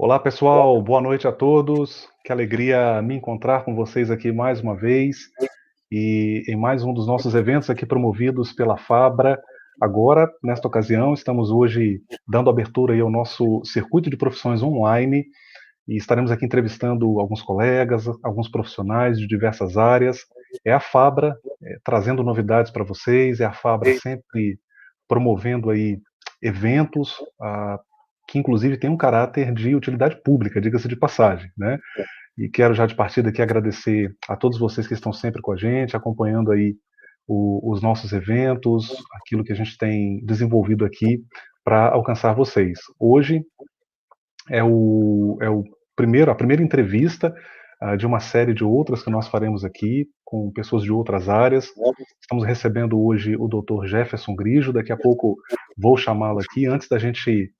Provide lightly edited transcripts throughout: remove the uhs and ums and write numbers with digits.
Olá, pessoal, boa noite a todos. Que alegria me encontrar com vocês aqui mais uma vez e em mais um dos nossos eventos aqui promovidos pela Fabra. Agora, nesta ocasião, estamos hoje dando abertura aí ao nosso circuito de profissões online e estaremos aqui entrevistando alguns colegas, alguns profissionais de diversas áreas. É a Fabra trazendo novidades para vocês, é a Fabra sempre promovendo aí eventos, que inclusive tem um caráter de utilidade pública, diga-se de passagem, né? E quero já de partida aqui agradecer a todos vocês que estão sempre com a gente, acompanhando aí os nossos eventos, aquilo que a gente tem desenvolvido aqui para alcançar vocês. Hoje a primeira entrevista de uma série de outras que nós faremos aqui com pessoas de outras áreas. Estamos recebendo hoje o Dr. Jefferson Grijo, daqui a pouco vou chamá-lo aqui. Antes da gente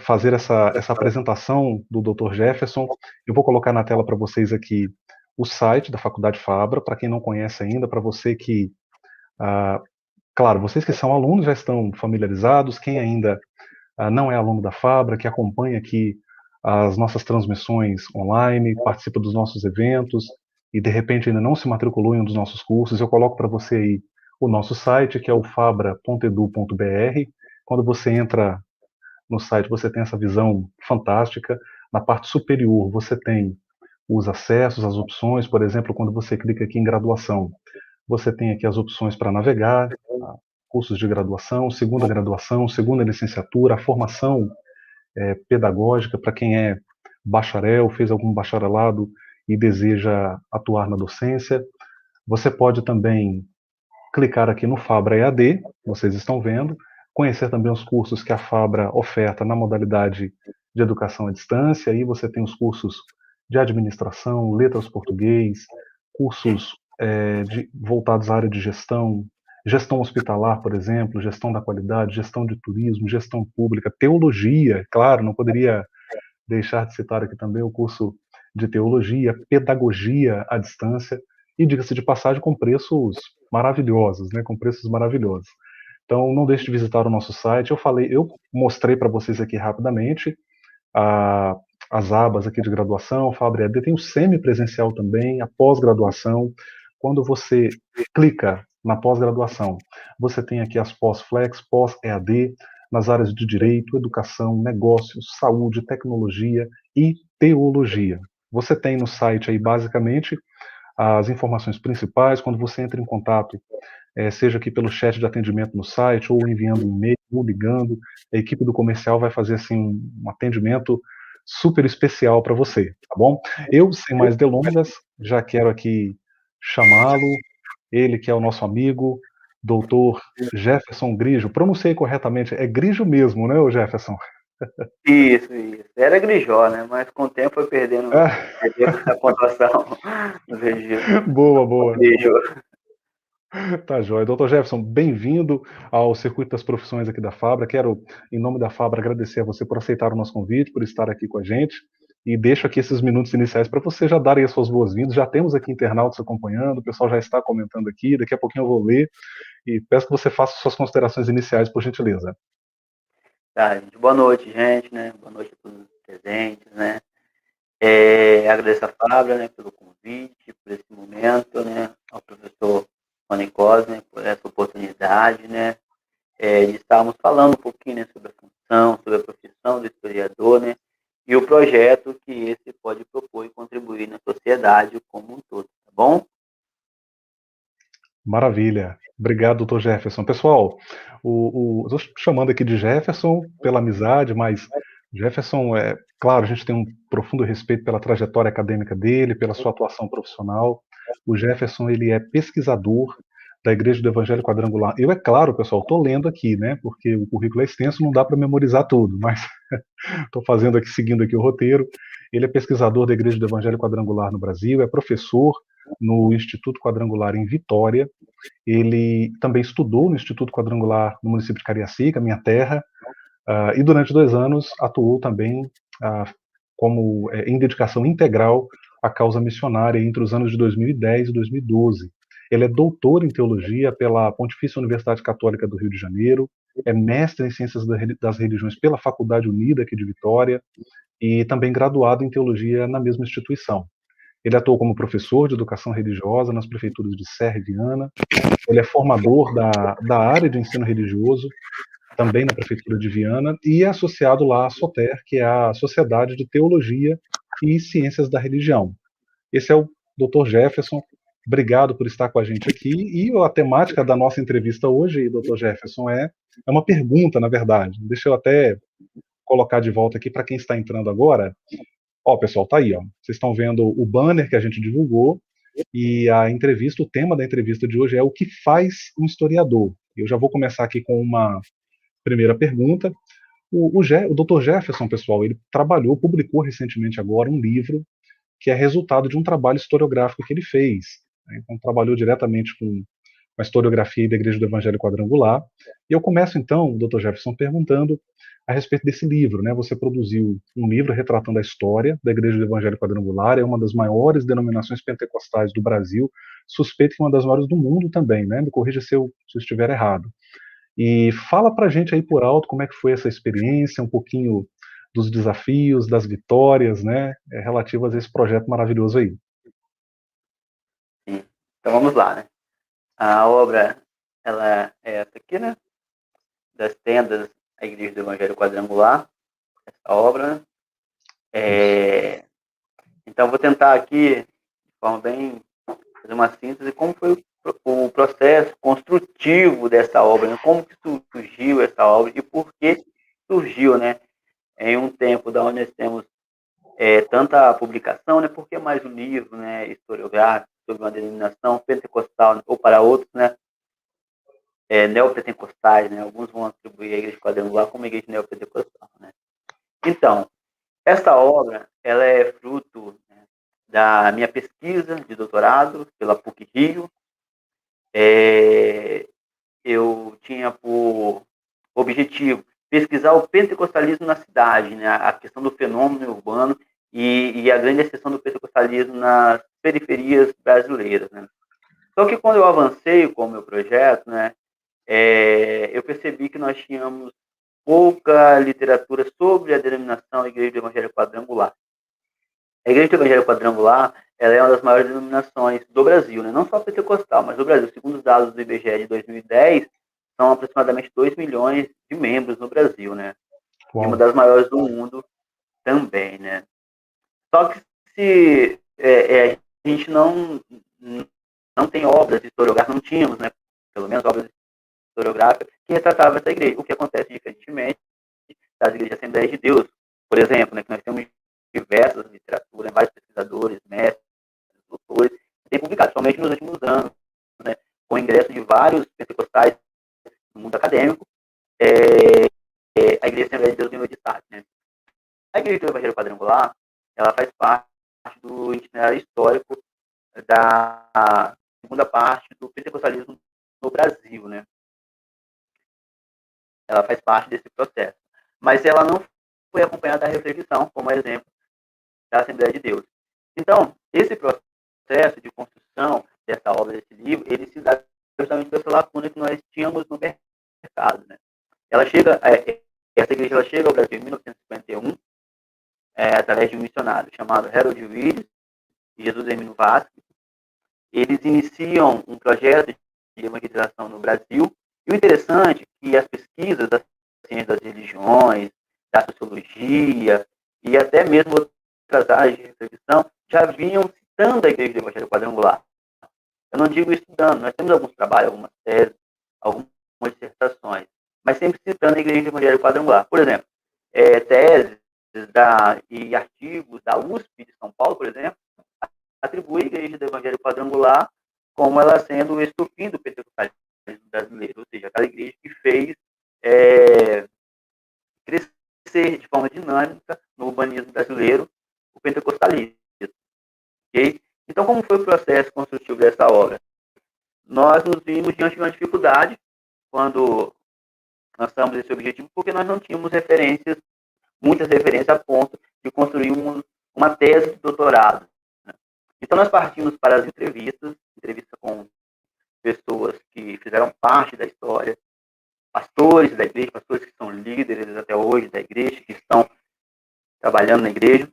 fazer essa apresentação do Dr. Jefferson, eu vou colocar na tela para vocês aqui o site da Faculdade Fabra, para quem não conhece ainda, para você que, claro, vocês que são alunos já estão familiarizados, quem ainda não é aluno da Fabra, que acompanha aqui as nossas transmissões online, participa dos nossos eventos e de repente ainda não se matriculou em um dos nossos cursos, eu coloco para você aí o nosso site, que é o fabra.edu.br. Quando você entra no site, você tem essa visão fantástica. Na parte superior, você tem os acessos, as opções. Por exemplo, quando você clica aqui em graduação, você tem aqui as opções para navegar, cursos de graduação, segunda licenciatura, a formação pedagógica para quem é bacharel, fez algum bacharelado e deseja atuar na docência. Você pode também clicar aqui no Fabra EAD, vocês estão vendo, conhecer também os cursos que a Fabra oferta na modalidade de educação à distância. Aí você tem os cursos de administração, letras português, cursos voltados à área de gestão, gestão hospitalar, por exemplo, gestão da qualidade, gestão de turismo, gestão pública, teologia, claro, não poderia deixar de citar aqui também o curso de teologia, pedagogia à distância, e diga-se de passagem, com preços maravilhosos, né? Com preços maravilhosos. Então, não deixe de visitar o nosso site. Eu mostrei para vocês aqui rapidamente a, as abas aqui de graduação, Fabra EAD, tem o semipresencial também, a pós-graduação. Quando você clica na pós-graduação, você tem aqui as pós-flex, pós-EAD, nas áreas de direito, educação, negócios, saúde, tecnologia e teologia. Você tem no site aí basicamente as informações principais. Quando você entra em contato, seja aqui pelo chat de atendimento no site, ou enviando um e-mail, ou ligando, a equipe do comercial vai fazer assim um atendimento super especial para você, tá bom? Eu, sem mais delongas, já quero aqui chamá-lo, ele que é o nosso amigo, doutor Jefferson Grijo. Pronunciei corretamente, é Grijo mesmo, né, o Jefferson? Isso, isso. Era Grijó, né? Mas com o tempo foi perdendo essa pontuação nos registros. Boa, boa. Grijó. Tá joia. Doutor Jefferson, bem-vindo ao Circuito das Profissões aqui da Fabra. Quero, em nome da Fabra, agradecer a você por aceitar o nosso convite, por estar aqui com a gente. E deixo aqui esses minutos iniciais para você já dar aí as suas boas-vindas. Já temos aqui internautas acompanhando, o pessoal já está comentando aqui. Daqui a pouquinho eu vou ler e peço que você faça suas considerações iniciais, por gentileza. Tá, gente. Boa noite, gente, né? Boa noite a todos os presentes, né? Agradeço a Fábio, né, pelo convite, por esse momento, né? Ao professor Manicós, né, por essa oportunidade, né? De estarmos falando um pouquinho, né, sobre a função, sobre a profissão do historiador, né? E o projeto que esse pode propor e contribuir na sociedade como um todo, tá bom? Maravilha. Obrigado, doutor Jefferson. Pessoal, estou chamando aqui de Jefferson pela amizade, mas Jefferson, claro, a gente tem um profundo respeito pela trajetória acadêmica dele, pela sua atuação profissional. O Jefferson, ele é pesquisador da Igreja do Evangelho Quadrangular. Eu, é claro, pessoal, estou lendo aqui, né, porque o currículo é extenso, não dá para memorizar tudo, mas estou fazendo aqui, seguindo aqui o roteiro. Ele é pesquisador da Igreja do Evangelho Quadrangular no Brasil, é professor no Instituto Quadrangular em Vitória. Ele também estudou no Instituto Quadrangular no município de Cariacica, minha terra, e durante 2 anos atuou também em dedicação integral à causa missionária entre os anos de 2010 e 2012. Ele é doutor em teologia pela Pontifícia Universidade Católica do Rio de Janeiro, é mestre em ciências das religiões pela Faculdade Unida aqui de Vitória, e também graduado em teologia na mesma instituição. Ele atuou como professor de educação religiosa nas prefeituras de Serra e Viana. Ele é formador da área de ensino religioso, também na prefeitura de Viana, e é associado lá à SOTER, que é a Sociedade de Teologia e Ciências da Religião. Esse é o Dr. Jefferson. Obrigado por estar com a gente aqui. E a temática da nossa entrevista hoje, Dr. Jefferson, é uma pergunta, na verdade. Deixa eu até colocar de volta aqui para quem está entrando agora. Ó, pessoal, tá aí, ó. Vocês estão vendo o banner que a gente divulgou e a entrevista, o tema da entrevista de hoje é o que faz um historiador. Eu já vou começar aqui com uma primeira pergunta. O Dr. Jefferson, pessoal, ele trabalhou, publicou recentemente agora um livro que é resultado de um trabalho historiográfico que ele fez, né? Então, trabalhou diretamente com a historiografia da Igreja do Evangelho Quadrangular. E eu começo, então, Dr. Jefferson, perguntando a respeito desse livro, né? Você produziu um livro retratando a história da Igreja do Evangelho Quadrangular, é uma das maiores denominações pentecostais do Brasil, suspeito que uma das maiores do mundo também, né? Me corrija se eu estiver errado. E fala pra gente aí por alto como é que foi essa experiência, um pouquinho dos desafios, das vitórias, né, relativas a esse projeto maravilhoso aí. Sim. Então vamos lá, né? A obra, ela é essa aqui, né? Das tendas, a Igreja do Evangelho Quadrangular, essa obra, né? Então vou tentar aqui, de forma bem, fazer uma síntese, como foi o processo construtivo dessa obra, né? Como que surgiu essa obra e por que surgiu, né? Em um tempo da onde nós temos tanta publicação, né? Por que mais um livro, né? Historiográfico sobre uma denominação pentecostal, né? Ou para outros, né? Neopentecostais, né? Alguns vão atribuir a Igreja Quadrangular como Igreja Neopentecostal, né? Então, essa obra, ela é fruto, né, da minha pesquisa de doutorado pela PUC-Rio. Eu tinha por objetivo pesquisar o pentecostalismo na cidade, né, a questão do fenômeno urbano e a grande exceção do pentecostalismo nas periferias brasileiras, né. Só que quando eu avancei com o meu projeto, né, eu percebi que nós tínhamos pouca literatura sobre a denominação Igreja do Evangelho Quadrangular. A Igreja do Evangelho Quadrangular, ela é uma das maiores denominações do Brasil, né? Não só pentecostal, mas do Brasil. Segundo os dados do IBGE de 2010, são aproximadamente 2 milhões de membros no Brasil, né? E uma Uau. das maiores do mundo também, né? Só que se a gente não tem obras historiográficas, não tínhamos, né? Pelo menos obras historiográficas que retratavam essa igreja. O que acontece diferentemente das igrejas Assembleias de Deus, por exemplo, né? Que nós temos diversas literaturas, vários pesquisadores, mestres, doutores, têm publicado, somente nos últimos anos, né, com o ingresso de vários pentecostais no mundo acadêmico, a Igreja Assembleia de Deus ganhou destaque. Né? A Igreja do Evangelho Quadrangular, ela faz parte do itinerário histórico da segunda parte do pentecostalismo no Brasil. Né? Ela faz parte desse processo. Mas ela não foi acompanhada da reflexão, como exemplo, da Assembleia de Deus. Então, esse processo de construção dessa obra, desse livro, ele se dá justamente dessa lacuna que nós tínhamos no mercado. Né? Ela chega, essa igreja ela chega ao Brasil em 1951, através de um missionário chamado Harold Willis e Jesus Hermínio Vasquez. Eles iniciam um projeto de evangelização no Brasil. E o interessante é que as pesquisas das ciências das religiões, da sociologia e até mesmo outras áreas de reflexão já vinham citando a Igreja do Evangelho Quadrangular. Eu não digo estudando, nós temos alguns trabalhos, algumas teses, algumas dissertações, mas sempre citando a Igreja do Evangelho Quadrangular. Por exemplo, teses e artigos da USP de São Paulo, por exemplo, atribui a Igreja do Evangelho Quadrangular como ela sendo o estupim do pentecostalismo brasileiro, ou seja, aquela igreja que fez crescer de forma dinâmica no urbanismo brasileiro o pentecostalismo. Okay? Então, como foi o processo construtivo dessa obra? Nós nos vimos diante de uma dificuldade quando nós tínhamos esse objetivo, porque nós não tínhamos muitas referências a ponto de construir uma tese de doutorado. Né? Então, nós partimos para as entrevistas com pessoas que fizeram parte da história, pastores da igreja, pastores que são líderes até hoje da igreja, que estão trabalhando na igreja.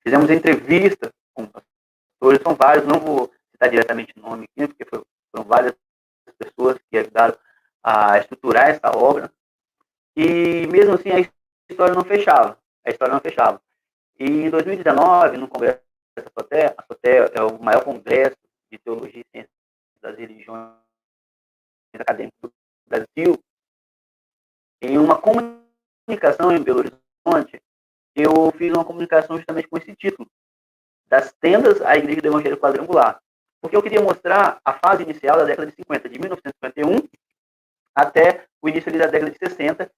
Fizemos entrevista com pastores, são vários, não vou citar diretamente o nome aqui, porque foram várias pessoas que ajudaram a estruturar essa obra. E mesmo assim a história não fechava. E em 2019, no Congresso da SOTE, a SOTE é o maior congresso de teologia e ciências das religiões acadêmicas do Brasil, em uma comunicação em Belo Horizonte, eu fiz uma comunicação justamente com esse título, das tendas à Igreja do Evangelho Quadrangular, porque eu queria mostrar a fase inicial da década de 50, de 1951 até o início da década de 60,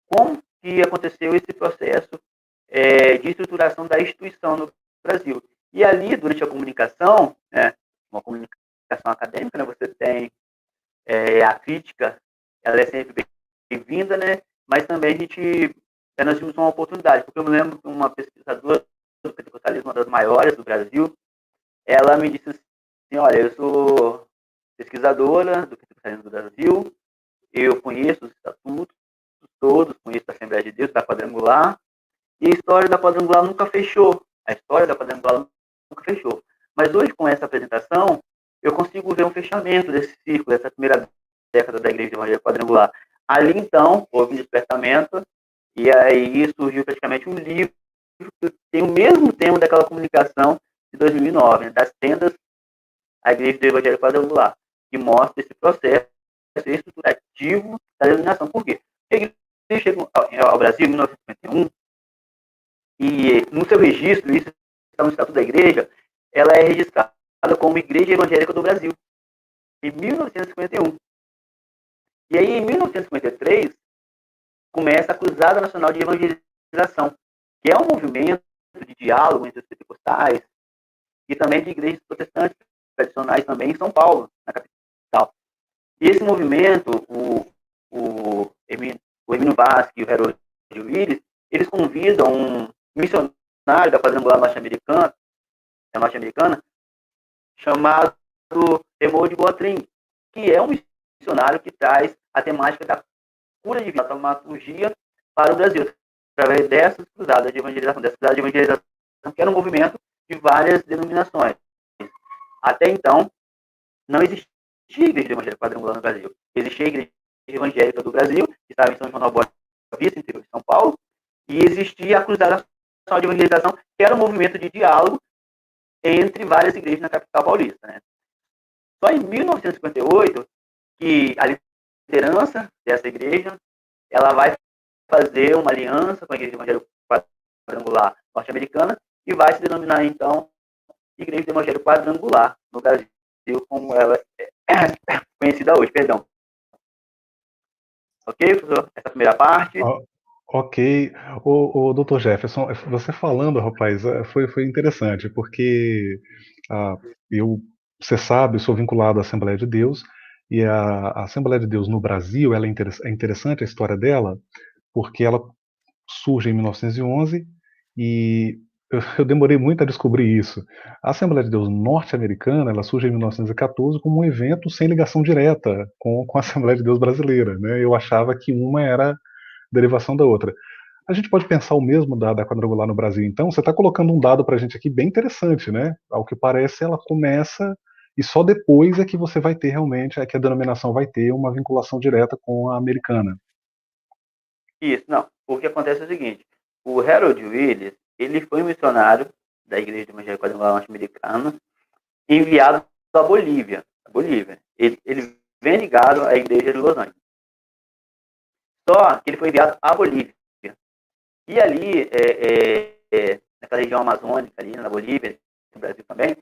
como que aconteceu esse processo de estruturação da instituição no Brasil. E ali, durante a comunicação, né, uma comunicação acadêmica, né, você tem a crítica, ela é sempre bem-vinda, né, mas também nós tivemos uma oportunidade, porque eu me lembro que uma pesquisadora do pentecostalismo, uma das maiores do Brasil, ela me disse assim, olha, eu sou pesquisadora do pentecostalismo do Brasil, eu conheço os estatutos todos, conheço a Assembleia de Deus, da Quadrangular, e a história da Quadrangular nunca fechou. Mas hoje, com essa apresentação, eu consigo ver um fechamento desse círculo, dessa primeira década da Igreja Evangélica Quadrangular. Ali, então, houve um despertamento, e aí surgiu praticamente um livro que tem o mesmo tema daquela comunicação de 2009, né, das tendas à Igreja do Evangelho Quadrangular, que mostra esse processo estruturativo da denominação. Por quê? Porque a Igreja chegou ao Brasil em 1951, e no seu registro, isso está no Estatuto da Igreja, ela é registrada como Igreja Evangélica do Brasil, em 1951. E aí, em 1953, começa a Cruzada Nacional de Evangelização, que é um movimento de diálogo entre os pentecostais e também de igrejas protestantes tradicionais também em São Paulo, na capital. E esse movimento, o Hermínio Vasque e o Harold Willis, eles convidam um missionário da Quadrangular norte-americana, chamado Remo de Boatrin, que é um missionário que traz a temática da cura de vida, da taumaturgia para o Brasil, através dessas cruzadas de evangelização, que era um movimento de várias denominações. Até então, não existia igreja evangélica quadrangular no Brasil. Existia a igreja evangélica do Brasil, que estava em São João da Boa Vista, interior de São Paulo, e existia a Cruzada Nacional de Evangelização, que era um movimento de diálogo entre várias igrejas na capital paulista. Né? Só em 1958 que a liderança dessa igreja ela vai fazer uma aliança com a Igreja Evangélica Quadrangular norte-americana e vai se denominar, então, Igreja do Evangelho Quadrangular no Brasil, como ela é conhecida hoje. Perdão. Ok, professor? Essa primeira parte. Ok. O Dr. Jefferson, você falando, rapaz, foi interessante, porque você sabe, eu sou vinculado à Assembleia de Deus, e a Assembleia de Deus no Brasil, ela é interessante a história dela, porque ela surge em 1911 e eu demorei muito a descobrir isso. A Assembleia de Deus norte-americana, ela surge em 1914 como um evento sem ligação direta com a Assembleia de Deus brasileira, né? Eu achava que uma era derivação da outra. A gente pode pensar o mesmo da quadrangular no Brasil, então? Você está colocando um dado para a gente aqui bem interessante, né? Ao que parece, ela começa e só depois é que você vai ter realmente, é que a denominação vai ter uma vinculação direta com a americana. Isso, não. O que acontece é o seguinte, o Harold Willis, ele foi um missionário da Igreja Evangélica Quadrangular norte-americana, enviado à Bolívia. Ele vem ligado à Igreja de Los Angeles. Só que ele foi enviado à Bolívia. E ali, naquela região amazônica, ali na Bolívia, no Brasil também,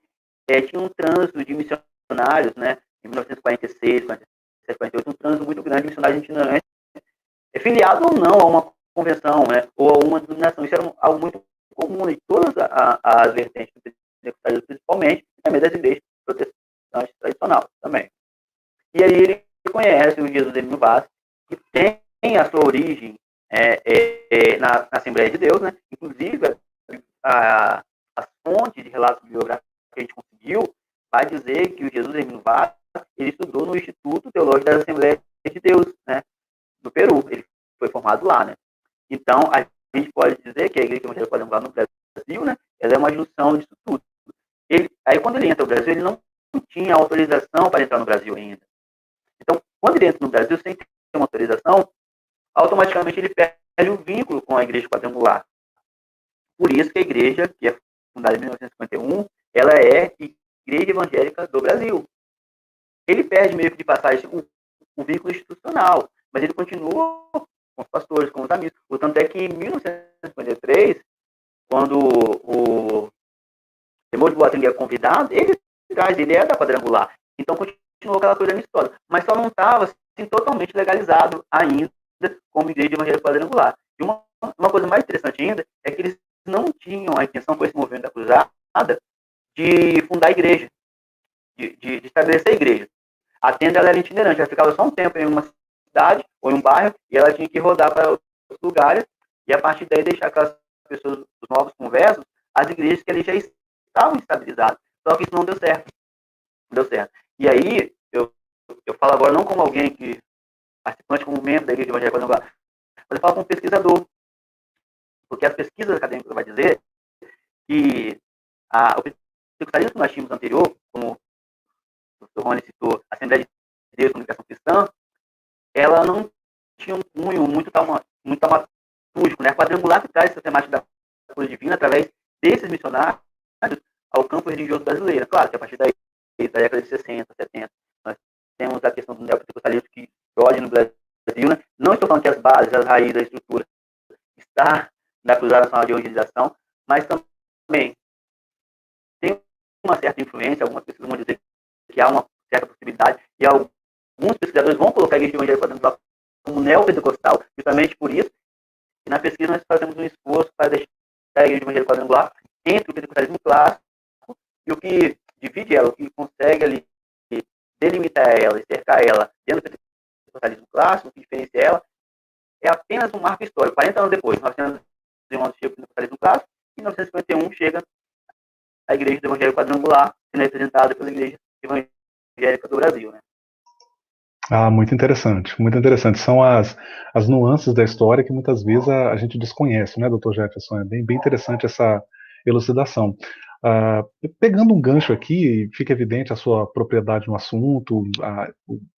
tinha um trânsito de missionários, né? Em 1946, 47, 48, um trânsito muito grande de missionários itinerantes, filiado ou não a uma convenção, né? Ou a uma denominação. Isso era algo muito comum em todas as vertentes do pentecostalismo, principalmente, e também das igrejas protestantes tradicionais também. E aí ele conhece o Jesus Hermínio Vasque, que tem a sua origem na Assembleia de Deus, né? Inclusive, as fontes de relatos biográficos que a gente conseguiu vai dizer que o Jesus Hermínio Vasque ele estudou no Instituto Teológico da Assembleia de Deus, né? Do Peru. Ele foi formado lá, né? Então, a gente pode dizer que a Igreja Evangélica Quadrangular no Brasil, né, ela é uma junção disso tudo. Aí, quando ele entra no Brasil, ele não tinha autorização para entrar no Brasil ainda. Então, quando ele entra no Brasil sem ter uma autorização, automaticamente ele perde o vínculo com a Igreja Quadrangular. Por isso que a igreja, que é fundada em 1951, ela é Igreja Evangélica do Brasil. Ele perde meio que de passagem o vínculo institucional, mas ele continua com os pastores, com os amigos. O tanto é que em 1953, quando o Temor de Boateng é convidado, ele é da quadrangular. Então continuou aquela coisa amistosa, mas só não estava assim, totalmente legalizado ainda como igreja evangélica quadrangular. E uma coisa mais interessante ainda é que eles não tinham a intenção, com esse movimento da cruzada, de fundar a igreja, de estabelecer a igreja. A tenda ela era itinerante, ela ficava só um tempo em uma cidade ou em um bairro, e ela tinha que rodar para outros lugares, e a partir daí deixar aquelas pessoas, os novos conversos, as igrejas que eles já estavam estabilizadas. Só que isso não deu certo. Não deu certo. E aí, eu falo agora não como alguém que participante, como membro da Igreja Evangélica Quadrangular, mas eu falo como pesquisador. Porque as pesquisas acadêmicas vão dizer que o pentecostalismo que nós tínhamos anterior, como o Dr. Rony citou, a Assembleia de Deus, Comunicação Cristã, ela não tinha um cunho muito taumatúrgico, né? A quadrangular que traz essa temática da cura divina através desses missionários ao campo religioso brasileiro. Claro que a partir da década de 60, 70, nós temos a questão do neopentecostalismo que hoje no Brasil, né? Não estou falando que as bases, as raízes, a estrutura está na Cruzada Nacional de Evangelização, mas também tem uma certa influência, algumas pessoas vão dizer que há uma certa possibilidade, e alguns pesquisadores vão colocar a Igreja Evangélica Quadrangular como neopentecostal, justamente por isso, e na pesquisa nós fazemos um esforço para deixar a Igreja Evangélica Quadrangular entre o pentecostalismo clássico e o que divide ela, o que consegue ali delimitar ela e cercar ela dentro do pentecostalismo clássico, o que diferencia ela, é apenas um marco histórico. 40 anos depois, 1911 chega o pentecostalismo clássico, e em 1951 chega a Igreja do Evangelho Quadrangular, sendo representada pela Igreja Evangélica do Brasil, né? Ah, muito interessante, muito interessante. São as nuances da história que muitas vezes a gente desconhece, né, doutor Jefferson? É bem interessante essa elucidação. Ah, pegando um gancho aqui, fica evidente a sua propriedade no assunto,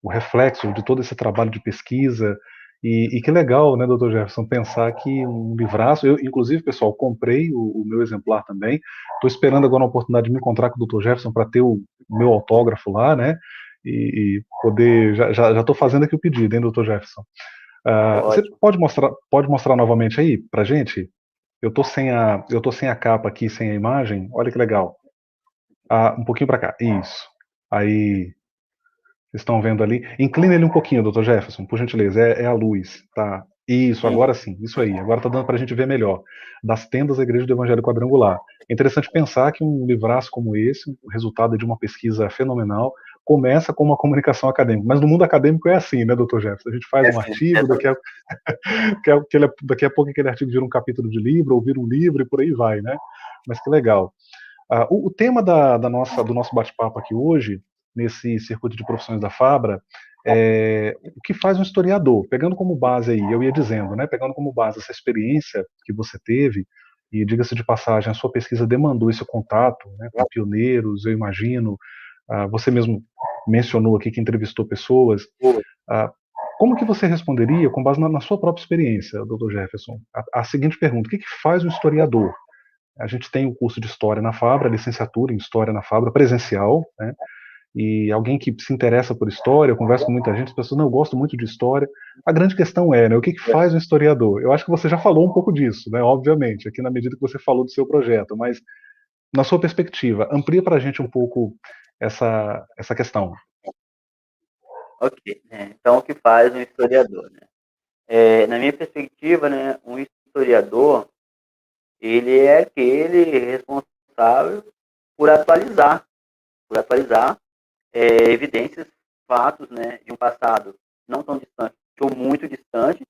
o reflexo de todo esse trabalho de pesquisa, e que legal, né, doutor Jefferson, pensar que um livraço, eu, inclusive, pessoal, comprei o meu exemplar também, estou esperando agora uma oportunidade de me encontrar com o doutor Jefferson para ter o meu autógrafo lá, né, e poder. Já estou fazendo aqui o pedido, hein, doutor Jefferson? Você Ótimo. pode mostrar novamente aí para gente? Eu tô sem a capa aqui, sem a imagem. Olha que legal. Um pouquinho para cá. Isso. Aí, vocês estão vendo ali. Inclina ele um pouquinho, doutor Jefferson, por gentileza. É a luz, tá? Isso, agora sim. Isso aí. Agora está dando para a gente ver melhor. Das tendas da Igreja do Evangelho Quadrangular. É interessante pensar que um livraço como esse, o resultado de uma pesquisa fenomenal, começa com uma comunicação acadêmica. Mas no mundo acadêmico é assim, né, doutor Jefferson? A gente faz um Assim, artigo, daqui a pouco aquele artigo vira um capítulo de livro, ou vira um livro e por aí vai, né? Mas que legal. O tema do nosso bate-papo aqui hoje, nesse circuito de profissões da Fabra, é o que faz um historiador. Pegando como base aí, eu ia dizendo, né? Pegando como base essa experiência que você teve, e diga-se de passagem, a sua pesquisa demandou esse contato, né, com pioneiros, eu imagino. Você mesmo mencionou aqui que entrevistou pessoas. Ah, como que você responderia, com base na sua própria experiência, doutor Jefferson, a seguinte pergunta: o que faz um historiador? A gente tem o curso de História na Fabra, a licenciatura em História na Fabra, presencial, né? E alguém que se interessa por história, eu converso com muita gente, as pessoas, não, eu gosto muito de história. A grande questão é, né, o que faz um historiador? Eu acho que você já falou um pouco disso, né, obviamente, aqui na medida que você falou do seu projeto, mas na sua perspectiva, amplia para a gente um pouco essa questão. Ok, né? Então, o que faz um historiador, né? Na minha perspectiva, né, um historiador, ele é aquele responsável por atualizar, evidências, fatos, né, de um passado não tão distante ou muito distante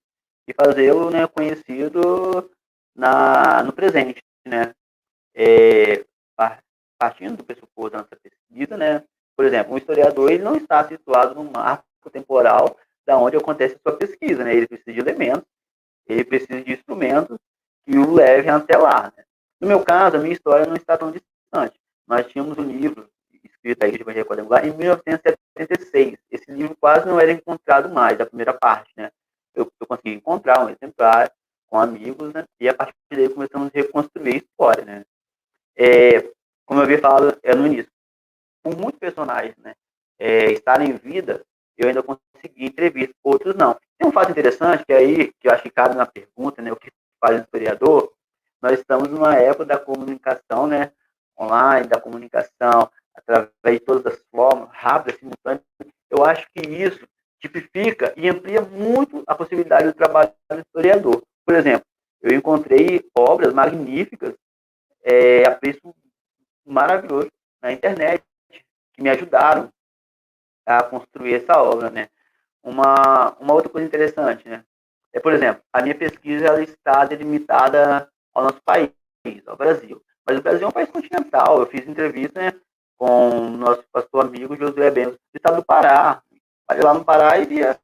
e fazê-lo, né, conhecido no presente, né? É, partindo do pressuposto da nossa pesquisa, né? Por exemplo, um historiador ele não está situado no marco temporal da onde acontece a sua pesquisa, né? Ele precisa de elementos, ele precisa de instrumentos que o levem até lá, né? No meu caso, a minha história não está tão distante. Nós tínhamos um livro escrito aí de Evangelho Quadrangular em 1976. Esse livro quase não era encontrado mais, a primeira parte, né? Eu consegui encontrar um exemplar com amigos, né? E a partir daí começamos a reconstruir a história, né? Como eu havia falado no início, com muitos personagens, né, estarem em vida, eu ainda consegui entrevistas, outros não. Tem um fato interessante que aí, que eu acho que cabe na pergunta, né, o que faz um historiador. Nós estamos numa época da comunicação, né, online, da comunicação através de todas as formas, rápidas, simultâneas. Eu acho que isso tipifica e amplia muito a possibilidade do trabalho do historiador. Por exemplo, eu encontrei obras magníficas a preço maravilhoso na internet, que me ajudaram a construir essa obra, né? Uma outra coisa interessante, né? Por exemplo, a minha pesquisa ela está delimitada ao nosso país, ao Brasil. Mas o Brasil é um país continental. Eu fiz entrevista, né, com o nosso pastor amigo Josué Bento, do estado do Pará. Falei lá no Pará e via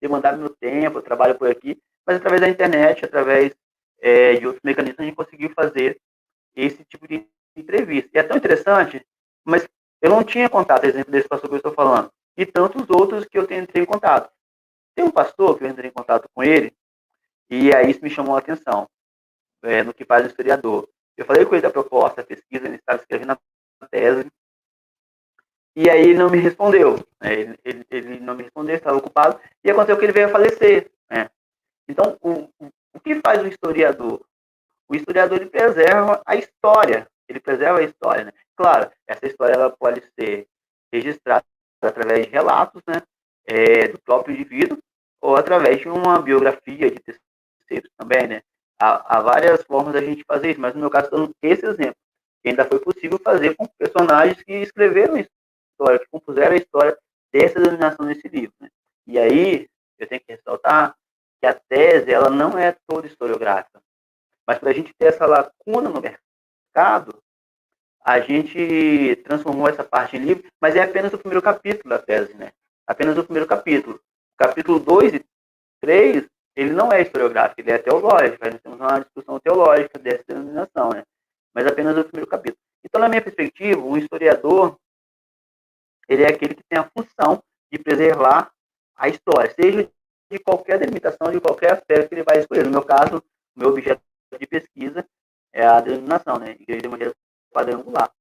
demandar meu tempo, eu trabalho por aqui, mas através da internet, através de outros mecanismos, a gente conseguiu fazer esse tipo de entrevista. E é tão interessante, mas eu não tinha contato, exemplo, desse pastor que eu estou falando, e tantos outros que eu entrei em contato. Tem um pastor que eu entrei em contato com ele, e aí isso me chamou a atenção, no que faz o historiador. Eu falei com ele da proposta, da pesquisa, ele estava escrevendo a tese, e aí ele não me respondeu. Né? Ele não me respondeu, estava ocupado, e aconteceu que ele veio a falecer. Né? Então, o que faz o historiador? O historiador ele preserva a história. Ele preserva a história, né? Claro, essa história ela pode ser registrada através de relatos, né, do próprio indivíduo ou através de uma biografia de terceiros também, né? Há várias formas da gente fazer isso, mas no meu caso, dando esse exemplo, que ainda foi possível fazer com personagens que escreveram a história, que compuseram a história dessa denominação nesse livro, né? E aí, eu tenho que ressaltar que a tese, ela não é toda historiográfica. Mas para a gente ter essa lacuna no mercado, a gente transformou essa parte em livro, mas é apenas o primeiro capítulo da tese, né? Apenas o primeiro capítulo. Capítulo 2 e 3, ele não é historiográfico, ele é teológico. Nós temos uma discussão teológica dessa denominação, né? Mas apenas o primeiro capítulo. Então, na minha perspectiva, o historiador, ele é aquele que tem a função de preservar a história, seja de qualquer delimitação, de qualquer aspecto que ele vai escolher. No meu caso, o meu objeto de pesquisa é a denominação, né? Igreja Evangélica Quadrangular.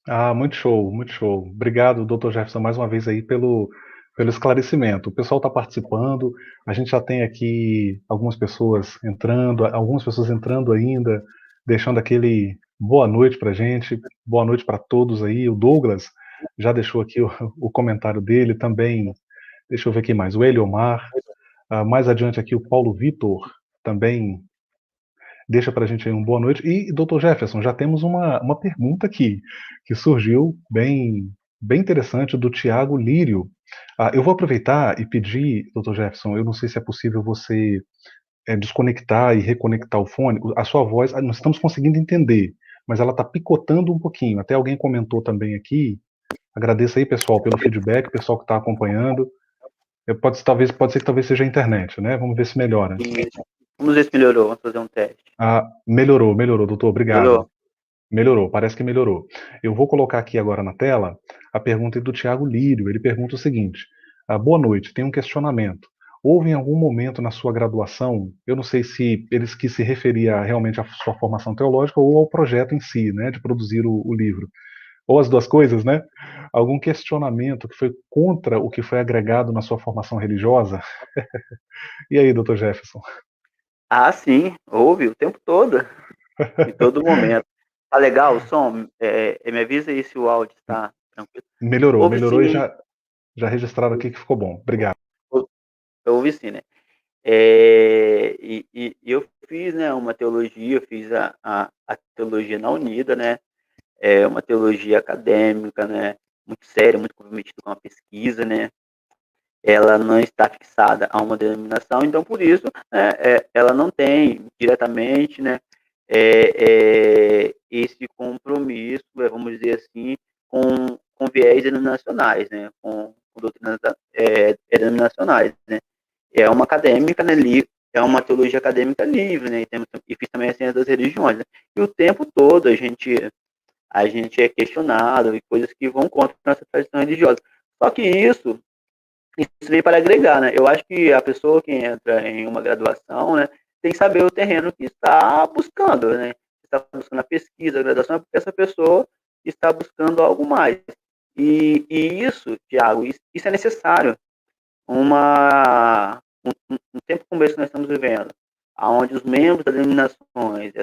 Ah, muito show, muito show. Obrigado, Dr. Jefferson, mais uma vez aí pelo esclarecimento. O pessoal está participando, a gente já tem aqui algumas pessoas entrando ainda, deixando aquele boa noite para gente, boa noite para todos aí. O Douglas já deixou aqui o comentário dele também. Deixa eu ver aqui mais. O Eliomar, mais adiante aqui o Paulo Vitor também deixa para a gente aí uma boa noite. E, doutor Jefferson, já temos uma pergunta aqui, que surgiu bem interessante, do Tiago Lírio. Eu vou aproveitar e pedir, doutor Jefferson, eu não sei se é possível você desconectar e reconectar o fone. A sua voz, nós estamos conseguindo entender, mas ela está picotando um pouquinho. Até alguém comentou também aqui. Agradeço aí, pessoal, pelo feedback, pessoal que está acompanhando. Pode ser que talvez seja a internet, né? Vamos ver se melhora. E vamos ver se melhorou, vamos fazer um teste. Melhorou, doutor, obrigado. Melhorou? Melhorou, parece que melhorou. Eu vou colocar aqui agora na tela a pergunta do Tiago Lírio. Ele pergunta o seguinte: boa noite, tem um questionamento. Houve em algum momento na sua graduação, eu não sei se eles quis se referia realmente à sua formação teológica ou ao projeto em si, né, de produzir o livro, ou as duas coisas, né? Algum questionamento que foi contra o que foi agregado na sua formação religiosa? E aí, doutor Jefferson? Ah, sim, ouve o tempo todo, em todo momento. Tá legal o som? Me avisa aí se o áudio está tranquilo. Ouve Melhorou e sim, já registraram aqui que ficou bom. Obrigado. ouve sim, né? E eu fiz, né, uma teologia, eu fiz a teologia na Unida, né? É uma teologia acadêmica, né? Muito séria, muito comprometida com a pesquisa, né? Ela não está fixada a uma denominação, então por isso, né, ela não tem diretamente, né, esse compromisso, vamos dizer assim, com viés denominacionais, né, com doutrinas denominacionais, né. É uma acadêmica, né, é uma teologia acadêmica livre, né? E fiz também a ciência das religiões, né? E o tempo todo a gente é questionado e coisas que vão contra a nossa tradição religiosa. Só que isso veio para agregar, né? Eu acho que a pessoa que entra em uma graduação, né, tem que saber o terreno que está buscando, né? Está buscando a pesquisa, a graduação, é porque essa pessoa está buscando algo mais. E isso, Tiago, isso é necessário. Um tempo como esse que nós estamos vivendo, onde os membros das denominações,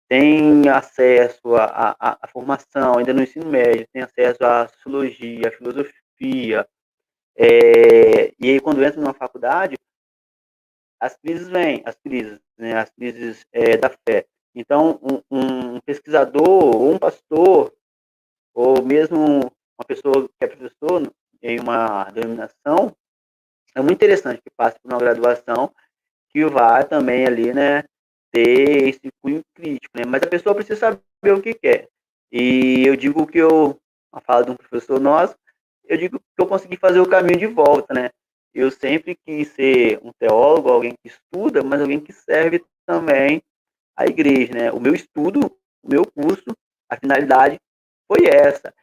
têm acesso à formação, ainda no ensino médio, têm acesso à sociologia, à filosofia, e aí quando entra numa faculdade, as crises vêm, né, as crises da fé. Então, um pesquisador, ou um pastor, ou mesmo uma pessoa que é professor em uma denominação, é muito interessante que passe por uma graduação que vai também ali, né, ter esse cunho crítico, né? Mas a pessoa precisa saber o que quer. E eu digo que a fala de um professor nosso, eu digo que eu consegui fazer o caminho de volta, né? Eu sempre quis ser um teólogo, alguém que estuda, mas alguém que serve também à igreja, né? O meu estudo, o meu curso, a finalidade foi essa.